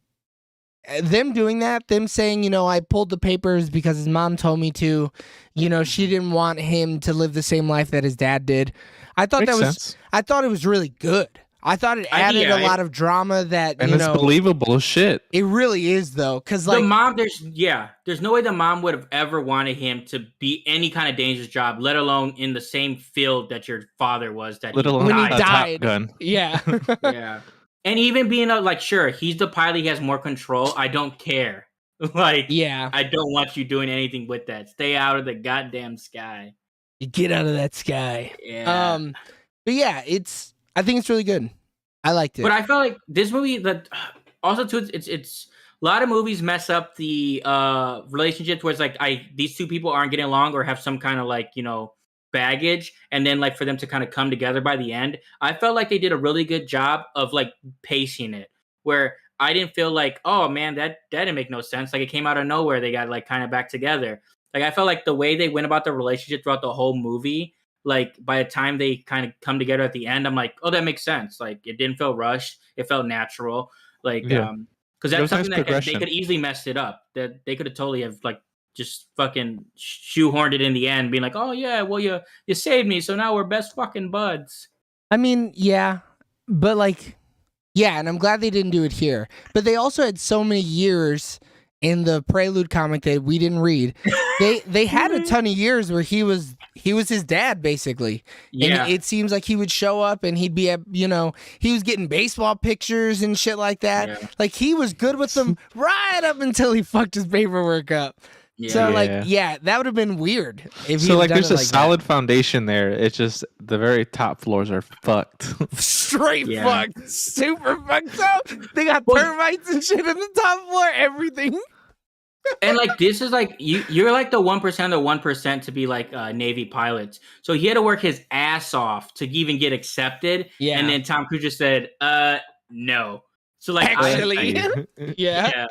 doing that, them saying, I pulled the papers because his mom told me to, she didn't want him to live the same life that his dad did. I thought Makes that was sense. I thought it was really good. I thought it I- added yeah, a lot of drama that And you it's know believable as shit. it really is though, because The like mom, there's no way the mom would have ever wanted him to be any kind of dangerous job, let alone in the same field that your father was. That Let he alone when he a died. Top died, Gun. yeah, Yeah, and even being like, sure, he's the pilot, he has more control. I don't care. Like, yeah, I don't want you doing anything with that. Stay out of the goddamn sky. you get out of that sky. Yeah. But yeah, I think it's really good. I liked it. But I felt like this movie that also too it's a lot of movies mess up the relationships where it's like these two people aren't getting along or have some kind of like, baggage, and then like for them to kind of come together by the end. I felt like they did a really good job of like pacing it where I didn't feel like, oh man, that didn't make no sense. Like it came out of nowhere. They got like kind of back together. Like I felt like the way they went about the relationship throughout the whole movie, like by the time they kind of come together at the end, I'm like, oh, that makes sense. Like it didn't feel rushed. It felt natural. Like, Yeah. because There that's was nice something that they progression. could easily mess it up. That they could have totally have like just fucking shoehorned it in the end, being like, oh yeah, well you saved me, so now we're best fucking buds. I mean, yeah, but like, yeah, and I'm glad they didn't do it here. But they also had so many years in the Prelude comic that we didn't read. They had a ton of years where he was his dad basically, Yeah, and it seems like he would show up and he'd be at he was getting baseball pictures and shit like that. Yeah. Like he was good with them right up until he fucked his paperwork up. yeah. So Yeah. like, yeah, that would have been weird if he So had like done there's it a like solid foundation there. It's just the very top floors are fucked. that. Straight Yeah. fucked, super fucked up. They got Well- termites and shit in the top floor, everything. And like this is like you're like the 1% of the 1% to be like Navy pilots. So he had to work his ass off to even get accepted. Yeah. And then Tom Cruise just said, no. So like Actually. yeah.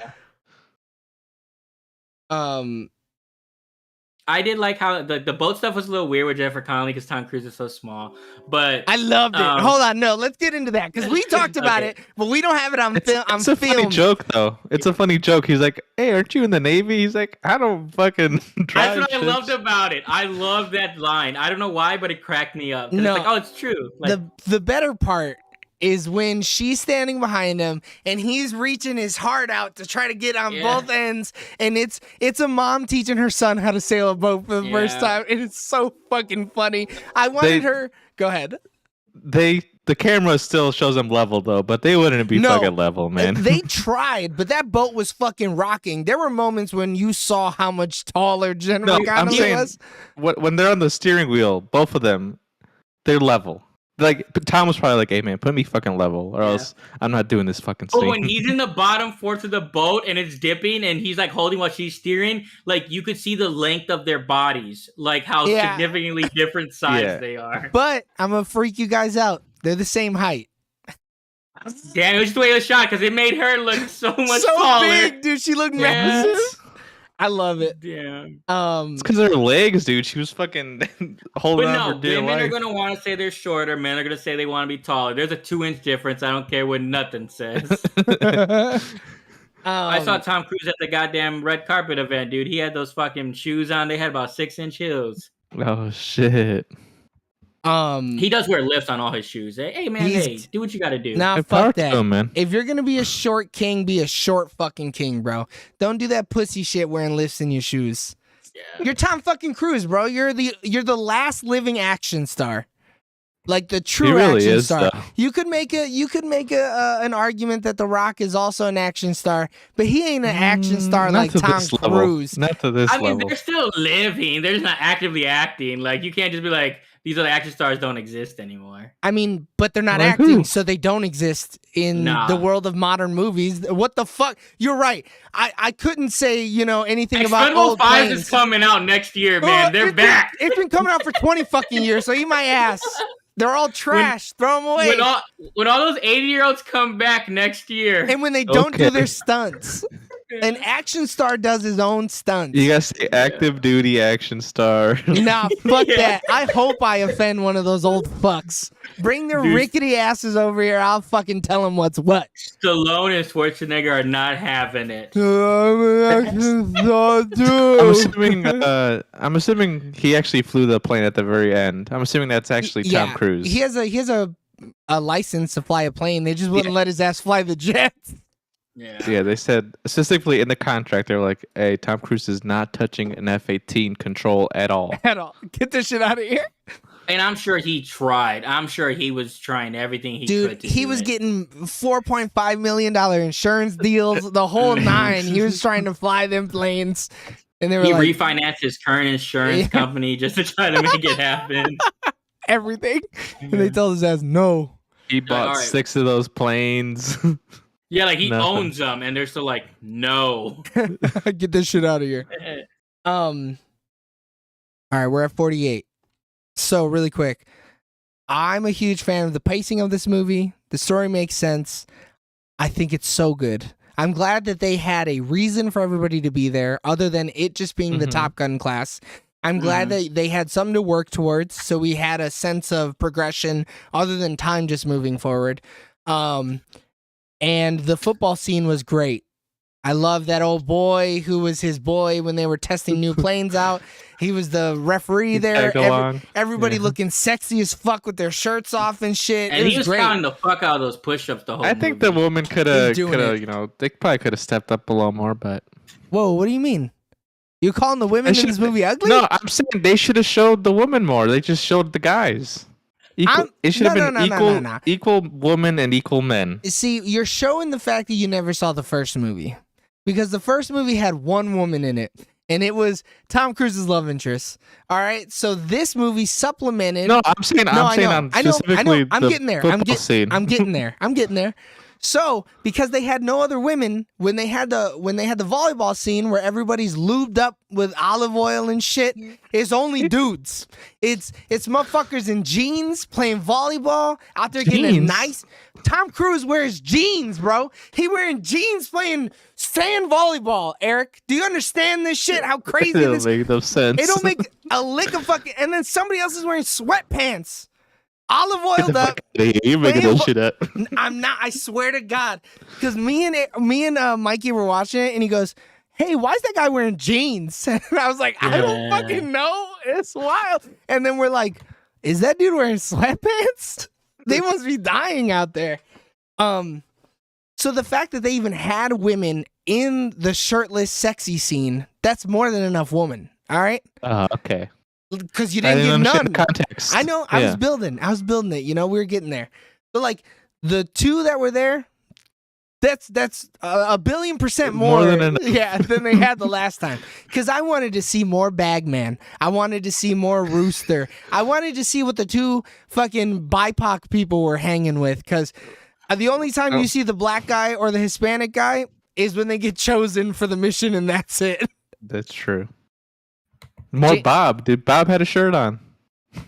I did like how the boat stuff was a little weird with Jennifer Connelly because Tom Cruise is so small. But I loved it. Um, Hold on, no, let's get into that because we talked about Okay. it, but we don't have it on film. It's a funny joke though. It's a funny joke. He's like, "Hey, aren't you in the Navy?" He's like, "I don't fucking drive." that's what I ships." loved about it. I love that line. I don't know why, but it cracked me up. 'Cause No. it's like, oh, it's true. Like, The better part is when she's standing behind him and he's reaching his heart out to try to get on Yeah. both ends, and it's a mom teaching her son how to sail a boat for the first Yeah. time, and it's so fucking funny. I wanted her. Go ahead. The camera still shows them level though, but they wouldn't be No. fucking level, man. They tried, but that boat was fucking rocking. There were moments when you saw how much taller Jennifer No, I'm Connelly saying was. when they're on the steering wheel, both of them, they're level. Like but Tom was probably like, "Hey man, put me fucking level, or Yeah. else I'm not doing this fucking oh, scene." when he's in the bottom fourth of the boat and it's dipping and he's like holding while she's steering, like you could see the length of their bodies, like how Yeah. significantly different size Yeah. they are. But I'm gonna freak you guys out. They're the same height. Damn, it was just the way it was shot because it made her look so much so taller. big, dude. She looked Yeah. massive. I love it. Damn. It's because of her legs, dude. She was fucking holding But on no, for dear women are life. gonna want to say they're shorter. Men are gonna say they want to be taller. There's a 2-inch difference. I don't care what nothing says. I saw Tom Cruise at the goddamn red carpet event, dude. He had those fucking shoes on. They had about 6-inch heels. Oh shit! He does wear lifts on all his shoes. Hey man, He's- hey, do what you gotta do. Nah, Hey, power fuck to that. him, man. If you're gonna be a short king, be a short fucking king, bro. Don't do that pussy shit wearing lifts in your shoes. Yeah. You're Tom fucking Cruise, bro. You're the last living action star, like the true He really action is, star. though. You could make an argument that The Rock is also an action star, but he ain't an action star Not like to Tom this level. Cruise. Not to this I mean, level. they're still living. They're just not actively acting. Like you can't just be like these other action stars don't exist anymore. I mean, but they're not Like acting, who? so they don't exist in Nah. the world of modern movies. What the fuck? You're right. I couldn't say anything about Expendable old 5 planes. is coming out next year, man. They're It's back. It's been coming out for 20 fucking years, so eat my ass. They're all trash. Throw them away. When all those 80-year-olds come back next year, And when they don't do Okay. their stunts, an action star does his own stunts. You gotta say active duty action star. Nah, fuck Yeah. that. I hope I offend one of those old fucks. Bring their Dude. rickety asses over here. I'll fucking tell them what's what. Stallone and Schwarzenegger are not having it. I'm an action star I'm assuming he actually flew the plane at the very end. I'm assuming that's actually Tom Cruise. He has a a license to fly a plane. They just wouldn't let his ass fly the jets. Yeah, they said specifically in the contract, they're like, "Hey, Tom Cruise is not touching an F-18 control at all." At all. Get this shit out of here. And I'm sure he tried. I'm sure he was trying everything he could Dude, to he do was it. getting $4.5 million insurance deals, the whole nine. He was trying to fly them planes. And they were He like, refinanced his current insurance company just to try to make it happen. everything. And they told his ass, no. He bought all right. 6 of those planes. Yeah, like he Nothing. owns them, and they're still like, no. Get this shit out of here. All right, we're at 48. So really quick, I'm a huge fan of the pacing of this movie. The story makes sense. I think it's so good. I'm glad that they had a reason for everybody to be there other than it just being the Top Gun class. I'm glad that they had something to work towards, so we had a sense of progression other than time just moving forward. And the football scene was great. I love that old boy who was his boy when they were testing new planes out. He was the referee there. Everybody looking sexy as fuck with their shirts off and shit. And he was great. counting the fuck out of those push-ups the whole I think movie. the woman could have, He was doing it. you know, they probably could have stepped up a little more, but Whoa, what do you mean? You calling the women in this movie ugly? no, I'm saying they should have showed the woman more. They just showed the guys. It should have been equal women and equal men. See, you're showing the fact that you never saw the first movie. Because the first movie had one woman in it, and it was Tom Cruise's love interest. All right, so this movie supplemented. No, I'm saying specifically I'm the getting there. football scene. I'm getting there. I'm getting there. So, because they had no other women, when they had the volleyball scene where everybody's lubed up with olive oil and shit, it's only dudes. It's motherfuckers in jeans playing volleyball out there getting a nice. Tom Cruise wears jeans, bro. He wearing jeans playing sand volleyball. Eric, do you understand this shit? How crazy It this? don't make no sense. It don't make a lick of fucking. And then somebody else is wearing sweatpants. Olive oiled up. You're making that shit up. I'm not. I swear to God, because me and Mikey were watching it, and he goes, "Hey, why is that guy wearing jeans?" And I was like, "I don't fucking know. It's wild." And then we're like, "Is that dude wearing sweatpants?" They must be dying out there. So the fact that they even had women in the shirtless, sexy scene, that's more than enough woman. All right. Okay. Because you didn't give none. Context. I know. I was building it. You know, we were getting there. But like the two that were there, that's a billion% more than enough. than they had the last time. Because I wanted to see more Bagman. I wanted to see more Rooster. I wanted to see what the two fucking BIPOC people were hanging with. Because the only time you see the black guy or the Hispanic guy is when they get chosen for the mission, and that's it. That's true. More Bob. Dude, Bob had a shirt on.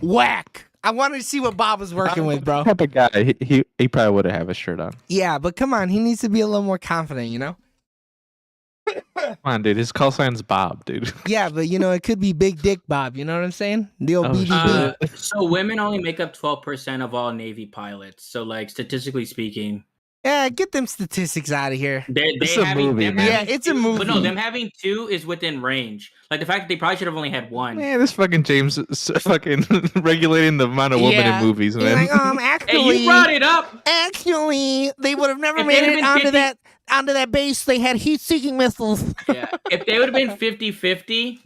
Whack. I wanted to see what Bob was working with, bro. Type of guy. He probably would have a shirt on. Yeah, but come on. He needs to be a little more confident, you know? Come on, dude. His call sign's Bob, dude. Yeah, but you know, it could be Big Dick Bob. You know what I'm saying? The old BDB. So women only make up 12% of all Navy pilots. So like statistically speaking. Yeah, get them statistics out of here. It's a movie, man. Yeah, it's a movie. But no, them having two is within range. Like the fact that they probably should have only had one. Man, this fucking James is fucking regulating the amount of women in movies, man. Like, actually, hey, you brought it up. Actually, they would have never made it onto that base. They had heat-seeking missiles. Yeah, if they would have been 50-50,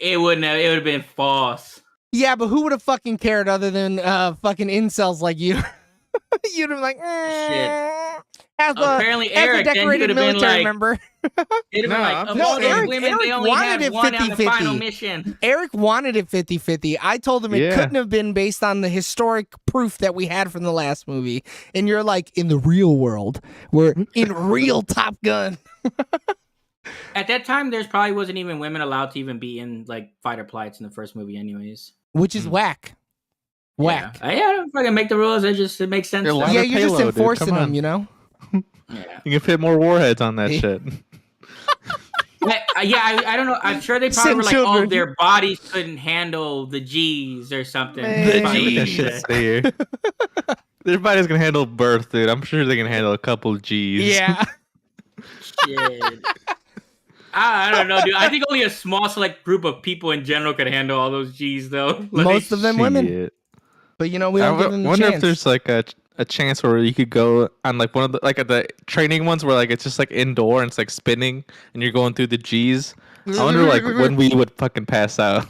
it would have been false. Yeah, but who would have fucking cared other than fucking incels like you? You'd have been like, shit. Apparently, Eric, then he would have been like, member. It'd no, like, no, Eric, women, Eric they only wanted had it one on the 50-50. final mission. Eric wanted it 50-50. I told him it couldn't have been based on the historic proof that we had from the last movie. And you're like, in the real world, we're in real Top Gun. At that time, there's probably wasn't even women allowed to even be in like fighter pilots in the first movie, anyways. Which is whack. Whack. Yeah, I don't fucking make the rules. It makes sense. Yeah, you're just enforcing them, you know? Yeah. You can fit more warheads on that shit. I don't know. I'm sure they probably were like, oh, their bodies couldn't handle the G's or something. The G's. Their body's gonna handle birth, dude. I'm sure they can handle a couple G's. Yeah. Shit. I don't know, dude. I think only a small select group of people in general could handle all those G's, though. Most of them women. But you know, we don't give them the wonder chance. if there's like a chance where you could go on like one of the like at the training ones where like it's just like indoor and it's like spinning and you're going through the G's. I wonder like when we would fucking pass out.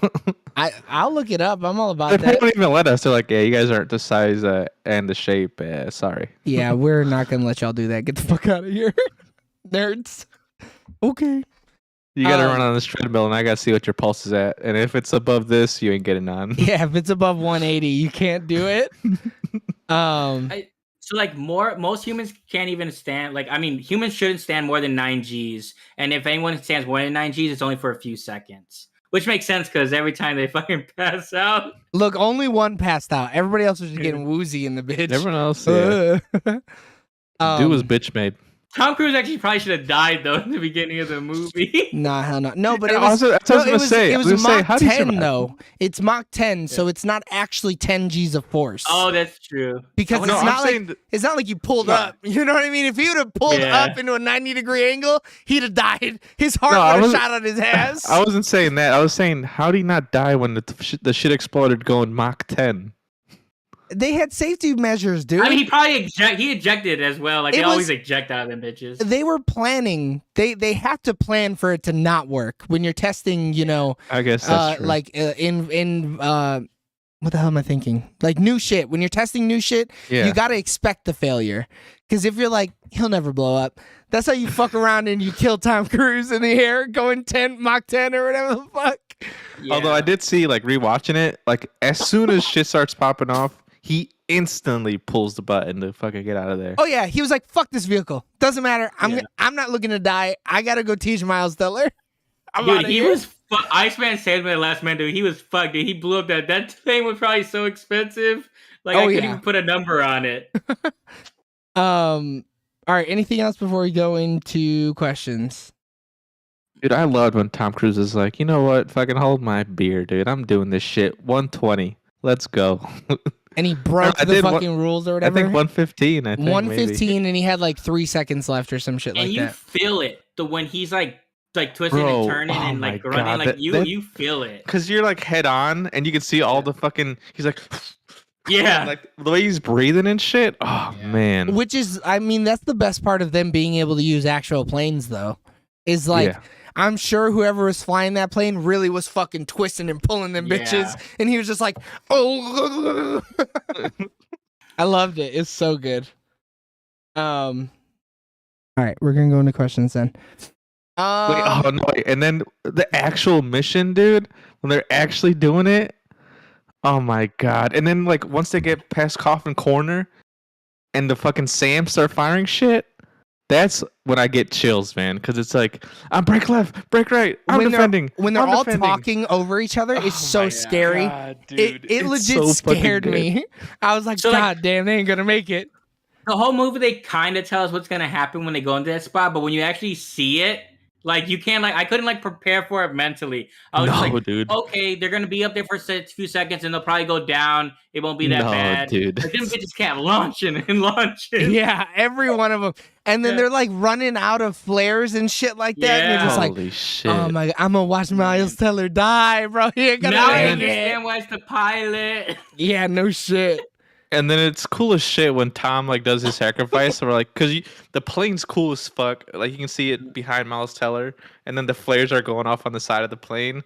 I'll look it up. I'm all about They that. don't even let us. They're like, yeah, you guys aren't the size and the shape. Sorry. Yeah, we're not gonna let y'all do that. Get the fuck out of here, nerds. Okay. You gotta run on this treadmill, and I gotta see what your pulse is at. And if it's above this, you ain't getting on. Yeah, if it's above 180, you can't do it. So like most humans can't even stand. Like I mean, humans shouldn't stand more than 9 Gs. And if anyone stands more than 9 Gs, it's only for a few seconds. Which makes sense because every time they fucking pass out. Look, only one passed out. Everybody else was just getting woozy in the bitch. Everyone else, yeah. Dude was bitch made. Tom Cruise actually probably should have died though in the beginning of the movie. Nah, hell no. No, but Yeah, it was. that's what I was gonna say. It I was was gonna say, Mach how do you 10 survive? though. It's Mach 10, so it's not actually 10 G's of force. Oh, that's true. Because No, it's I'm not saying like it's not like you pulled No. up. You know what I mean? If he would have pulled Yeah. up into a 90-degree angle, he'd have died. His heart No, I would have wasn't- shot out his ass. I wasn't saying that. I was saying, how did he not die when the shit exploded going Mach 10? They had safety measures, dude. I mean, he probably ejected as well. Like It they was- always eject out of them bitches. They were planning. They have to plan for it to not work when you're testing. You know, I guess that's true. like in what the hell am I thinking? Like new shit. When you're testing new shit, Yeah. you got to expect the failure. Because if you're like, he'll never blow up. That's how you fuck around and you kill Tom Cruise in the air going Mach 10 or whatever the fuck. Yeah. Although I did see, like, rewatching it, like, as soon as shit starts popping off, he instantly pulls the button to fucking get out of there. Oh yeah, he was like, "Fuck this vehicle. Doesn't matter. Yeah. I'm not looking to die. I gotta go teach Miles Teller." I'm Dude, outta he here. was Iceman Sandman, the last man, dude. He was fucked, dude. He blew up that thing was probably so expensive. Like Oh, I couldn't yeah. even put a number on it. All right. Anything else before we go into questions? Dude, I loved when Tom Cruise is like, you know what? Fucking hold my beer, dude. I'm doing this shit. 120. Let's go. And he broke I the did fucking rules or I whatever. think 115. I think 115, and he had like 3 seconds left or some shit And like you that. feel it. When he's like twisting Bro, and turning oh and my like running, God, like that- you feel it. Because you're like head on and you can see all the fucking. He's like. Yeah. Like the way he's breathing and shit. Oh, man. Which is, I mean, that's the best part of them being able to use actual planes, though. Is like, Yeah. I'm sure whoever was flying that plane really was fucking twisting and pulling them Yeah. bitches, and he was just like, oh. I loved it. It's so good. All right, we're gonna go into questions then. Wait, oh no! Wait. And then the actual mission, dude, when they're actually doing it, oh my god! And then like once they get past Coffin Corner, and the fucking Sam start firing shit, that's when I get chills, man. Because it's like I'm break left, break right, I'm defending. When they're I'm all defending. talking over each other, it's Oh so my scary. God, dude. It It's legit so fucking scared good. me. I was like, So, like- God damn, they ain't gonna make it. The whole movie, they kind of tell us what's gonna happen when they go into that spot, but when you actually see it, like you can't I couldn't prepare for it mentally. I was just No, like, dude. okay, they're gonna be up there for a few seconds and they'll probably go down. It won't be that No, bad. dude. But them bitches can't launch and launch it. Yeah, every one of them. And then Yeah. they're like running out of flares and shit like that. And you're Yeah. just like, Holy shit! oh my God, I'm gonna watch Miles Teller die, bro. He ain't gonna Now I make it. understand why it's the pilot. Yeah, no shit. And then it's cool as shit when Tom like does his sacrifice. So we're like, because the plane's cool as fuck. Like you can see it behind Miles Teller, and then the flares are going off on the side of the plane.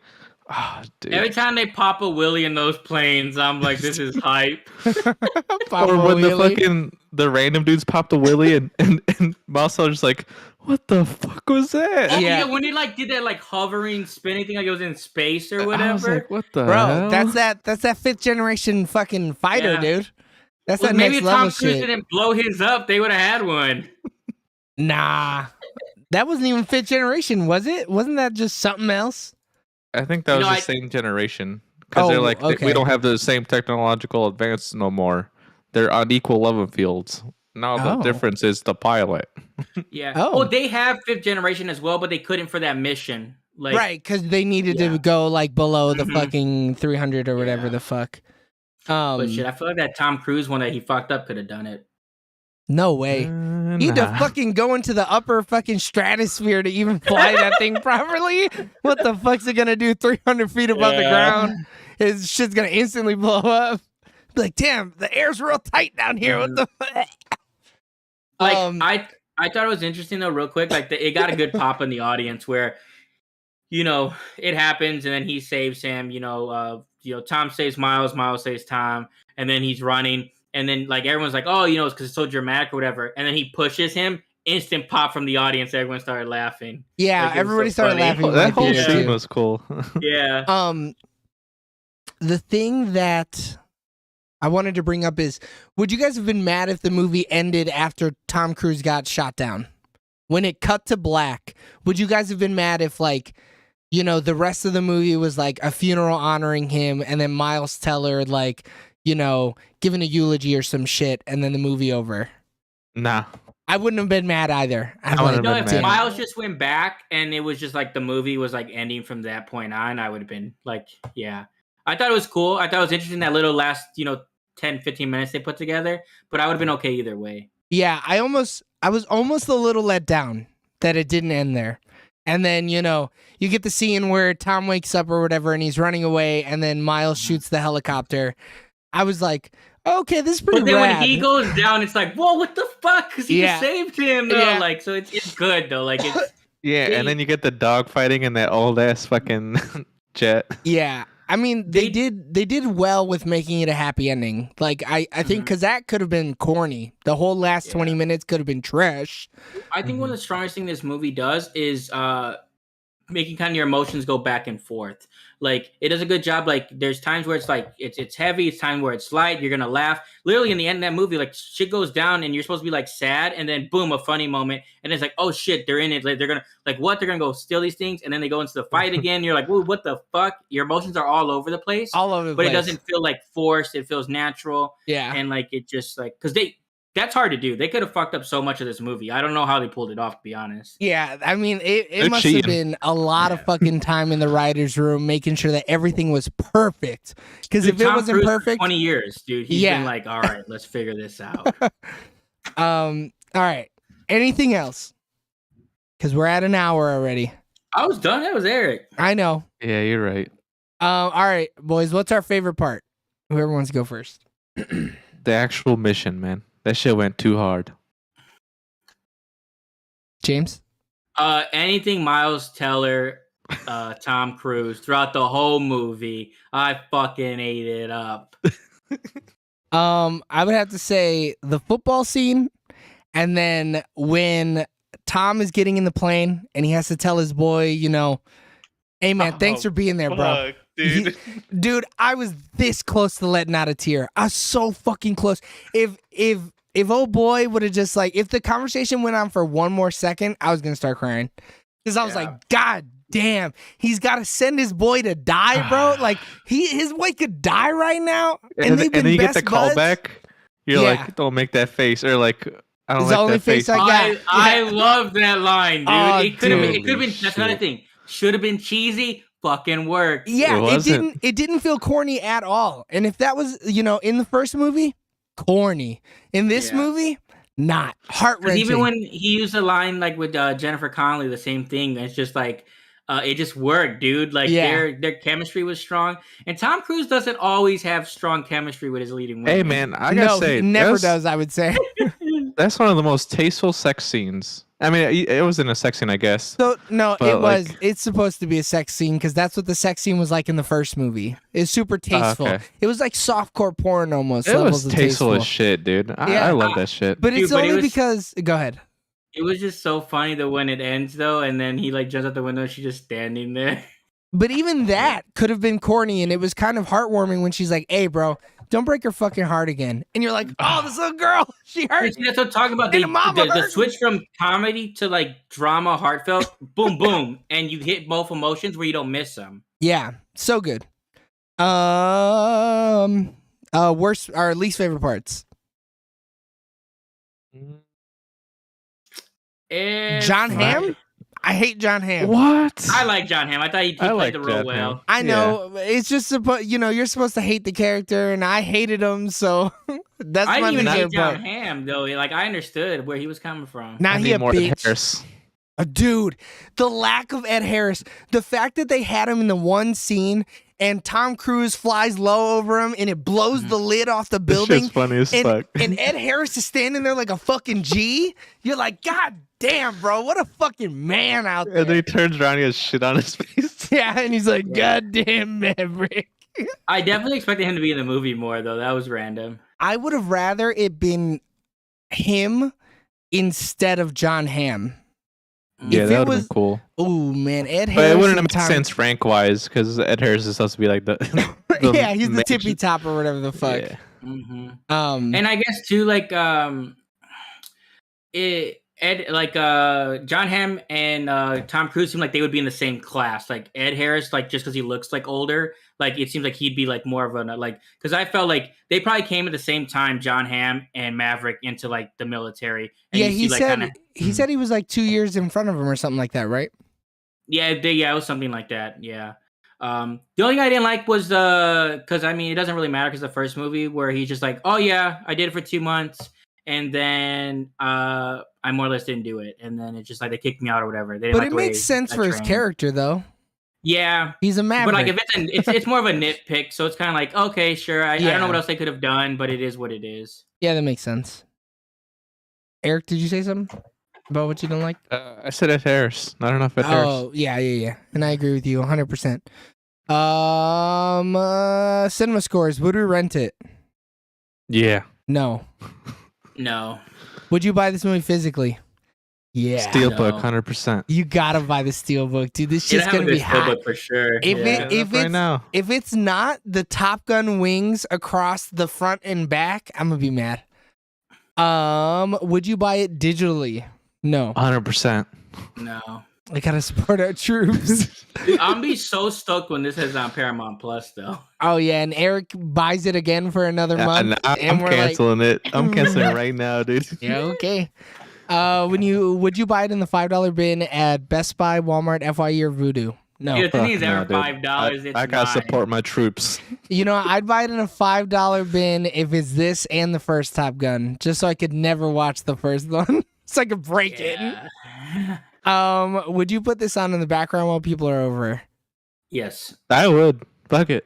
Oh, dude. Every time they pop a wheelie in those planes, I'm like, this is hype. Papa or when Wheelie. the random dudes pop the willy and Miles Teller's like, what the fuck was that? Oh, Yeah. yeah, when he did that hovering spinning thing, like it was in space or I was whatever. like, what the Bro, hell? that's that fifth generation fucking fighter, Yeah. dude. That's Well, that maybe next if Tom level Cruise shit. didn't blow his up, they would have had one. Nah. That wasn't even fifth generation, was it? Wasn't that just something else? I think that You was know, the same generation. Because they're Oh, like, okay. we don't have the same technological advance no more. They're on equal level fields. Now the Oh. difference is the pilot. Yeah. Oh. Oh, they have fifth generation as well, but they couldn't for that mission. Like, Right, because they needed Yeah. to go like below the Mhm. fucking 300 or whatever Yeah. the fuck. But shit, I feel like that Tom Cruise one that he fucked up could have done it. No way. You had to Nah. fucking go into the upper fucking stratosphere to even fly that thing properly. What the fuck's it gonna do 300 feet above the Yeah. ground? His shit's gonna instantly blow up. like, damn, the air's real tight down here. What the fuck? Like I thought it was interesting though, real quick. Like it got a good pop in the audience where, you know, it happens and then he saves him. Tom saves Miles, Miles saves Tom, and then he's running, and then like everyone's like, oh, it's because it's so dramatic or whatever, and then he pushes him. Instant pop from the audience. Everyone started laughing. Yeah, like, everybody so started laughing. That whole theater, scene too. was cool. Yeah. The thing that I wanted to bring up is, would you guys have been mad if the movie ended after Tom Cruise got shot down? When it cut to black, would you guys have been mad if, like, the rest of the movie was like a funeral honoring him, and then Miles Teller, like, giving a eulogy or some shit, and then the movie over? Nah. I wouldn't have been mad either. If Miles just went back and it was just like the movie was like ending from that point on, I would have been like, yeah. I thought it was cool. I thought it was interesting, that little last, 10, 15 minutes they put together, but I would have been okay either way. Yeah, I was almost a little let down that it didn't end there. And then, you get the scene where Tom wakes up or whatever and he's running away, and then Miles shoots the helicopter. I was like, okay, this is pretty But then rad. when he goes down, it's like, whoa, what the fuck? Because he just saved him, though. Yeah. Like, so it's good, though. Like, it's... Yeah, and then you get the dog fighting in that old-ass fucking jet. Yeah. I mean, they did well with making it a happy ending. Like, I think because that could have been corny. The whole last 20 minutes could have been trash. I think one of the strongest things this movie does is making kind of your emotions go back and forth. Like, it does a good job. Like, there's times where it's like it's heavy, it's time where it's light, you're gonna laugh. Literally in the end of that movie, like, shit goes down and you're supposed to be like sad, and then boom, a funny moment, and it's like, oh shit, they're in it. Like, they're gonna they're gonna go steal these things, and then they go into the fight again. You're like, whoa, what the fuck? Your emotions are all over the place. All over the but place. It doesn't feel like forced, it feels natural. Yeah. And like it just like, because that's hard to do. They could have fucked up so much of this movie. I don't know how they pulled it off, to be honest. Yeah, I mean, it must have been a lot of fucking time in the writer's room making sure that everything was perfect. Because if it Tom wasn't Cruise for perfect, 20 years, dude. He's been like, all right, let's figure this out. All right. Anything else? Because we're at an hour already. I was done. That was Eric. I know. Yeah, you're right. All right, boys. What's our favorite part? Whoever wants to go first. The actual mission, man. That shit went too hard. James? Anything Miles Teller, Tom Cruise throughout the whole movie, I fucking ate it up. I would have to say the football scene, and then when Tom is getting in the plane and he has to tell his boy, hey man, thanks for being there, bro. Dude. Dude, I was this close to letting out a tear. I was so fucking close. If old boy would have just if the conversation went on for one more second, I was gonna start crying. Because I was like, God damn, he's gotta send his boy to die, bro. Like his boy could die right now. And they've been then you get best the call buds. back. You're like, don't make that face. Or like, I don't It's the like only that face. face I got. I love that line, dude. Oh, it could have been. dude. That's another thing. Should have been cheesy. Fucking worked. Yeah, It it didn't feel corny at all. And if that was, in the first movie, corny. In this movie, not. Heart-wrenching. Even when he used a line like with Jennifer Connelly, the same thing. It's just like it just worked, dude. Like their chemistry was strong. And Tom Cruise doesn't always have strong chemistry with his leading women. Hey man, I gotta say, he never does, I would say. That's one of the most tasteful sex scenes. I mean, it wasn't a sex scene, I guess. So no, But, it was. It's supposed to be a sex scene because that's what the sex scene was like in the first movie. It's super tasteful. Okay. It was like softcore porn almost. It levels was of tasteful as shit, dude. I love that shit. But it's Dude, but only it was- because. Go ahead. It was just so funny that when it ends though, and then he jumps out the window, and she's just standing there. But even that could have been corny, and it was kind of heartwarming when she's like, "Hey, bro, don't break her fucking heart again." And you're like, "Oh, this little girl, she hurt." See, that's what I'm talking about. And The switch from comedy to like drama, heartfelt, boom, boom, and you hit both emotions where you don't miss them. Yeah, so good. Worst or least favorite parts. John Hamm. I hate John Hamm. What? I like John Hamm. I thought he played like the role John well. Hamm. I know it's just you're supposed to hate the character, and I hated him, so that's I my didn't even hate favorite John part. Hamm though. Like I understood where he was coming from. Now I he need a more Ed bitch. Harris. Dude, the lack of Ed Harris, the fact that they had him in the one scene and Tom Cruise flies low over him, and it blows the lid off the This building. shit's funny as fuck. And Ed Harris is standing there like a fucking G. You're like, God damn, bro, what a fucking man out there. And then he turns around, he has shit on his face. Yeah, and he's like, God damn, Maverick. I definitely expected him to be in the movie more, though. That was random. I would have rather it been him instead of John Hamm. Yeah, If that it would have was- been cool. Oh man, Ed But Harris. it wouldn't have and made Tom- sense rank wise because Ed Harris is supposed to be like the Yeah, he's the main- tippy top or whatever the fuck. Yeah. And I guess too, like John Hamm and Tom Cruise seem like they would be in the same class. Like Ed Harris, like just because he looks like older, like it seems like he'd be like more of a like. Because I felt like they probably came at the same time, John Hamm and Maverick, into like the military. And Yeah, you he see, like, said he said he was like 2 years in front of him or something like that, right? Yeah, it was something like that. Yeah. The only thing I didn't like was because I mean it doesn't really matter because the first movie where he's just like, oh yeah, I did it for 2 months, and then I more or less didn't do it, and then it's just like they kicked me out or whatever. They didn't But like it the way makes sense I for his trained. character, though. Yeah, He's a Maverick. but like if it's more of a nitpick, so it's kind of like okay, sure. I don't know what else they could have done, but it is what it is. Yeah, that makes sense. Eric, did you say something about what you don't like? I said Ed Harris. Not enough Ed Harris. Oh, yeah. And I agree with you 100%. Cinema scores. Would we rent it? Yeah. No. No, Would you buy this movie physically? Yeah. Steelbook, No. 100%. You gotta buy the steelbook, dude. This It'd shit's have a gonna be good hot. steelbook for sure. If yeah. it- if right it's- now. If it's not the Top Gun wings across the front and back, I'm gonna be mad. Would you buy it digitally? No. 100%. No, I gotta support our troops. dude, I'm be so stoked when this is on Paramount Plus though. Oh yeah, and Eric buys it again for another month. I'm we're like, canceling it. I'm canceling it right now, dude. yeah, okay. Would you buy it in the $5 bin at Best Buy, Walmart, FYE, or Voodoo? No. Dude, if the Fuck thing is no, ever dude. $5, it's I gotta mine. support my troops. You know, I'd buy it in a $5 bin if it's this and the first Top Gun, just so I could never watch the first one, so I could break it. Yeah. Would you put this on in the background while people are over? Yes. I would. Fuck it.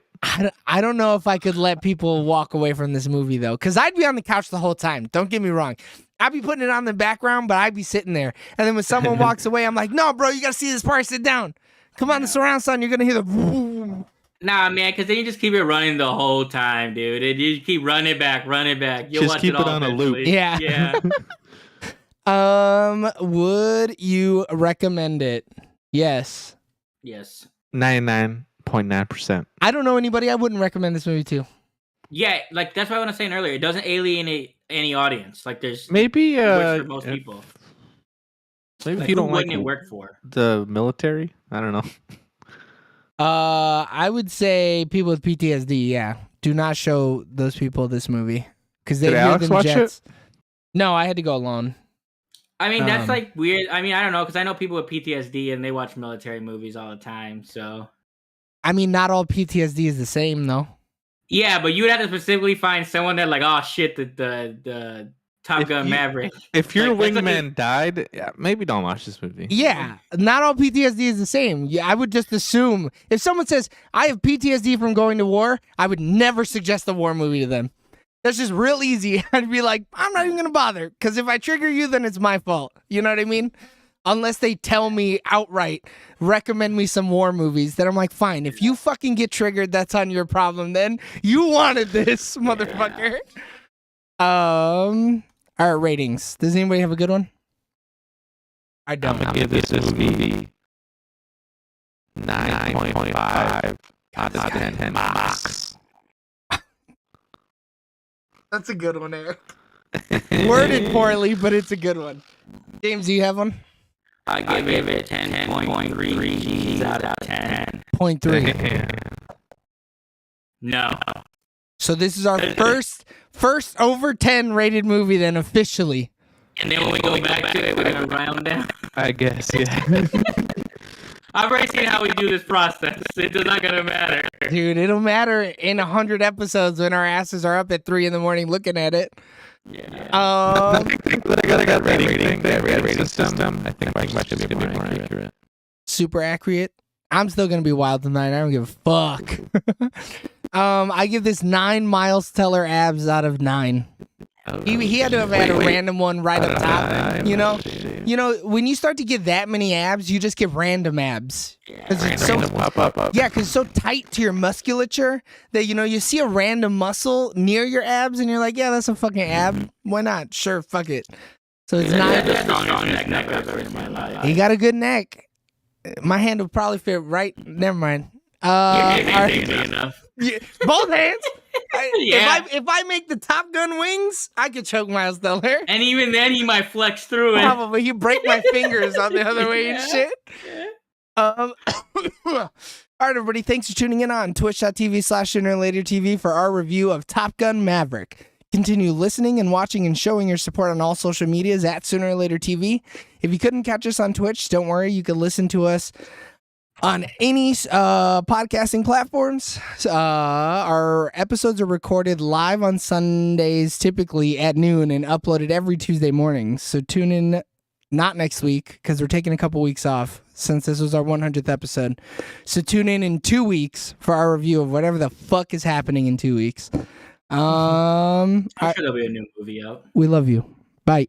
I don't know if I could let people walk away from this movie though, because I'd be on the couch the whole time. Don't get me wrong. I'd be putting it on the background, but I'd be sitting there. And then when someone walks away, I'm like, no, bro, you gotta see this part. Sit down. Come on, the surround sound. You're gonna hear the boom. Nah, man, because then you just keep it running the whole time, dude. And you keep running back. You'll Just watch keep it all it on a loop. eventually. Yeah. Yeah. Would you recommend it? Yes. Yes. 99.9%. I don't know anybody I wouldn't recommend this movie to. Yeah, like that's what I was saying earlier. It doesn't alienate any audience. Like there's Maybe works for most if- people. Maybe Like, if you who don't like wouldn't it work for? the military. I don't know. I would say people with PTSD, yeah. Do not show those people this movie. Because they Did hear Alex them watch jets. No, I had to go alone. I mean, that's Um, like weird. I mean, I don't know because I know people with PTSD and they watch military movies all the time. So I mean, not all PTSD is the same, though. yeah, but you would have to specifically find someone that like, oh shit, the Top If Gun you- Maverick. If your Like, that's like wingman died, yeah, maybe don't watch this movie. Yeah, not all PTSD is the same. Yeah, I would just assume if someone says I have PTSD from going to war, I would never suggest a war movie to them. That's just real easy. I'd be like, I'm not even gonna bother because if I trigger you, then it's my fault. You know what I mean? Unless they tell me outright, recommend me some war movies, then I'm like, fine. If you fucking get triggered, that's on your problem. Then you wanted this, motherfucker. All right, ratings. Does anybody have a good one? I I'm don't. gonna give this movie 9.5 out of 10 max. That's a good one, Eric. Worded poorly, but it's a good one. James, do you have one? I give it 10.3 G's out of 10. 0.3. No. So this is our first over 10 rated movie then officially. And then when we go back to it, we're gonna round down. I guess, yeah. I've already seen how we do this process. It's not gonna matter. Dude, it'll matter in 100 episodes when our asses are up at 3 in the morning looking at it. Yeah. I think that I got rating system. I think my should be more accurate. Super accurate. I'm still gonna be wild tonight. I don't give a fuck. I give this 9 Miles Teller abs out of 9. He had to have had a random one right up top. You know, when you start to get that many abs, you just get random abs. Because it's so because it's so tight to your musculature that you see a random muscle near your abs, and you're like, yeah, that's a fucking ab. Why not? Sure, fuck it. So it's not. He got a good neck. My hand would probably fit right. Never mind. Enough. Yeah, both hands. If I make the Top Gun wings, I could choke Miles Teller. And even then, he might flex through it. Probably. You break my fingers on the other way and shit. All right, everybody. Thanks for tuning in on twitch.tv/SoonerLaterTV for our review of Top Gun Maverick. Continue listening and watching and showing your support on all social medias at SoonerLaterTV. If you couldn't catch us on Twitch, don't worry. You can listen to us on any podcasting platforms. Our episodes are recorded live on Sundays, typically at noon, and uploaded every Tuesday morning. So tune in, not next week, because we're taking a couple weeks off since this was our 100th episode. So tune in 2 weeks for our review of whatever the fuck is happening in 2 weeks. I'm sure there'll be a new movie out. We love you. Bye.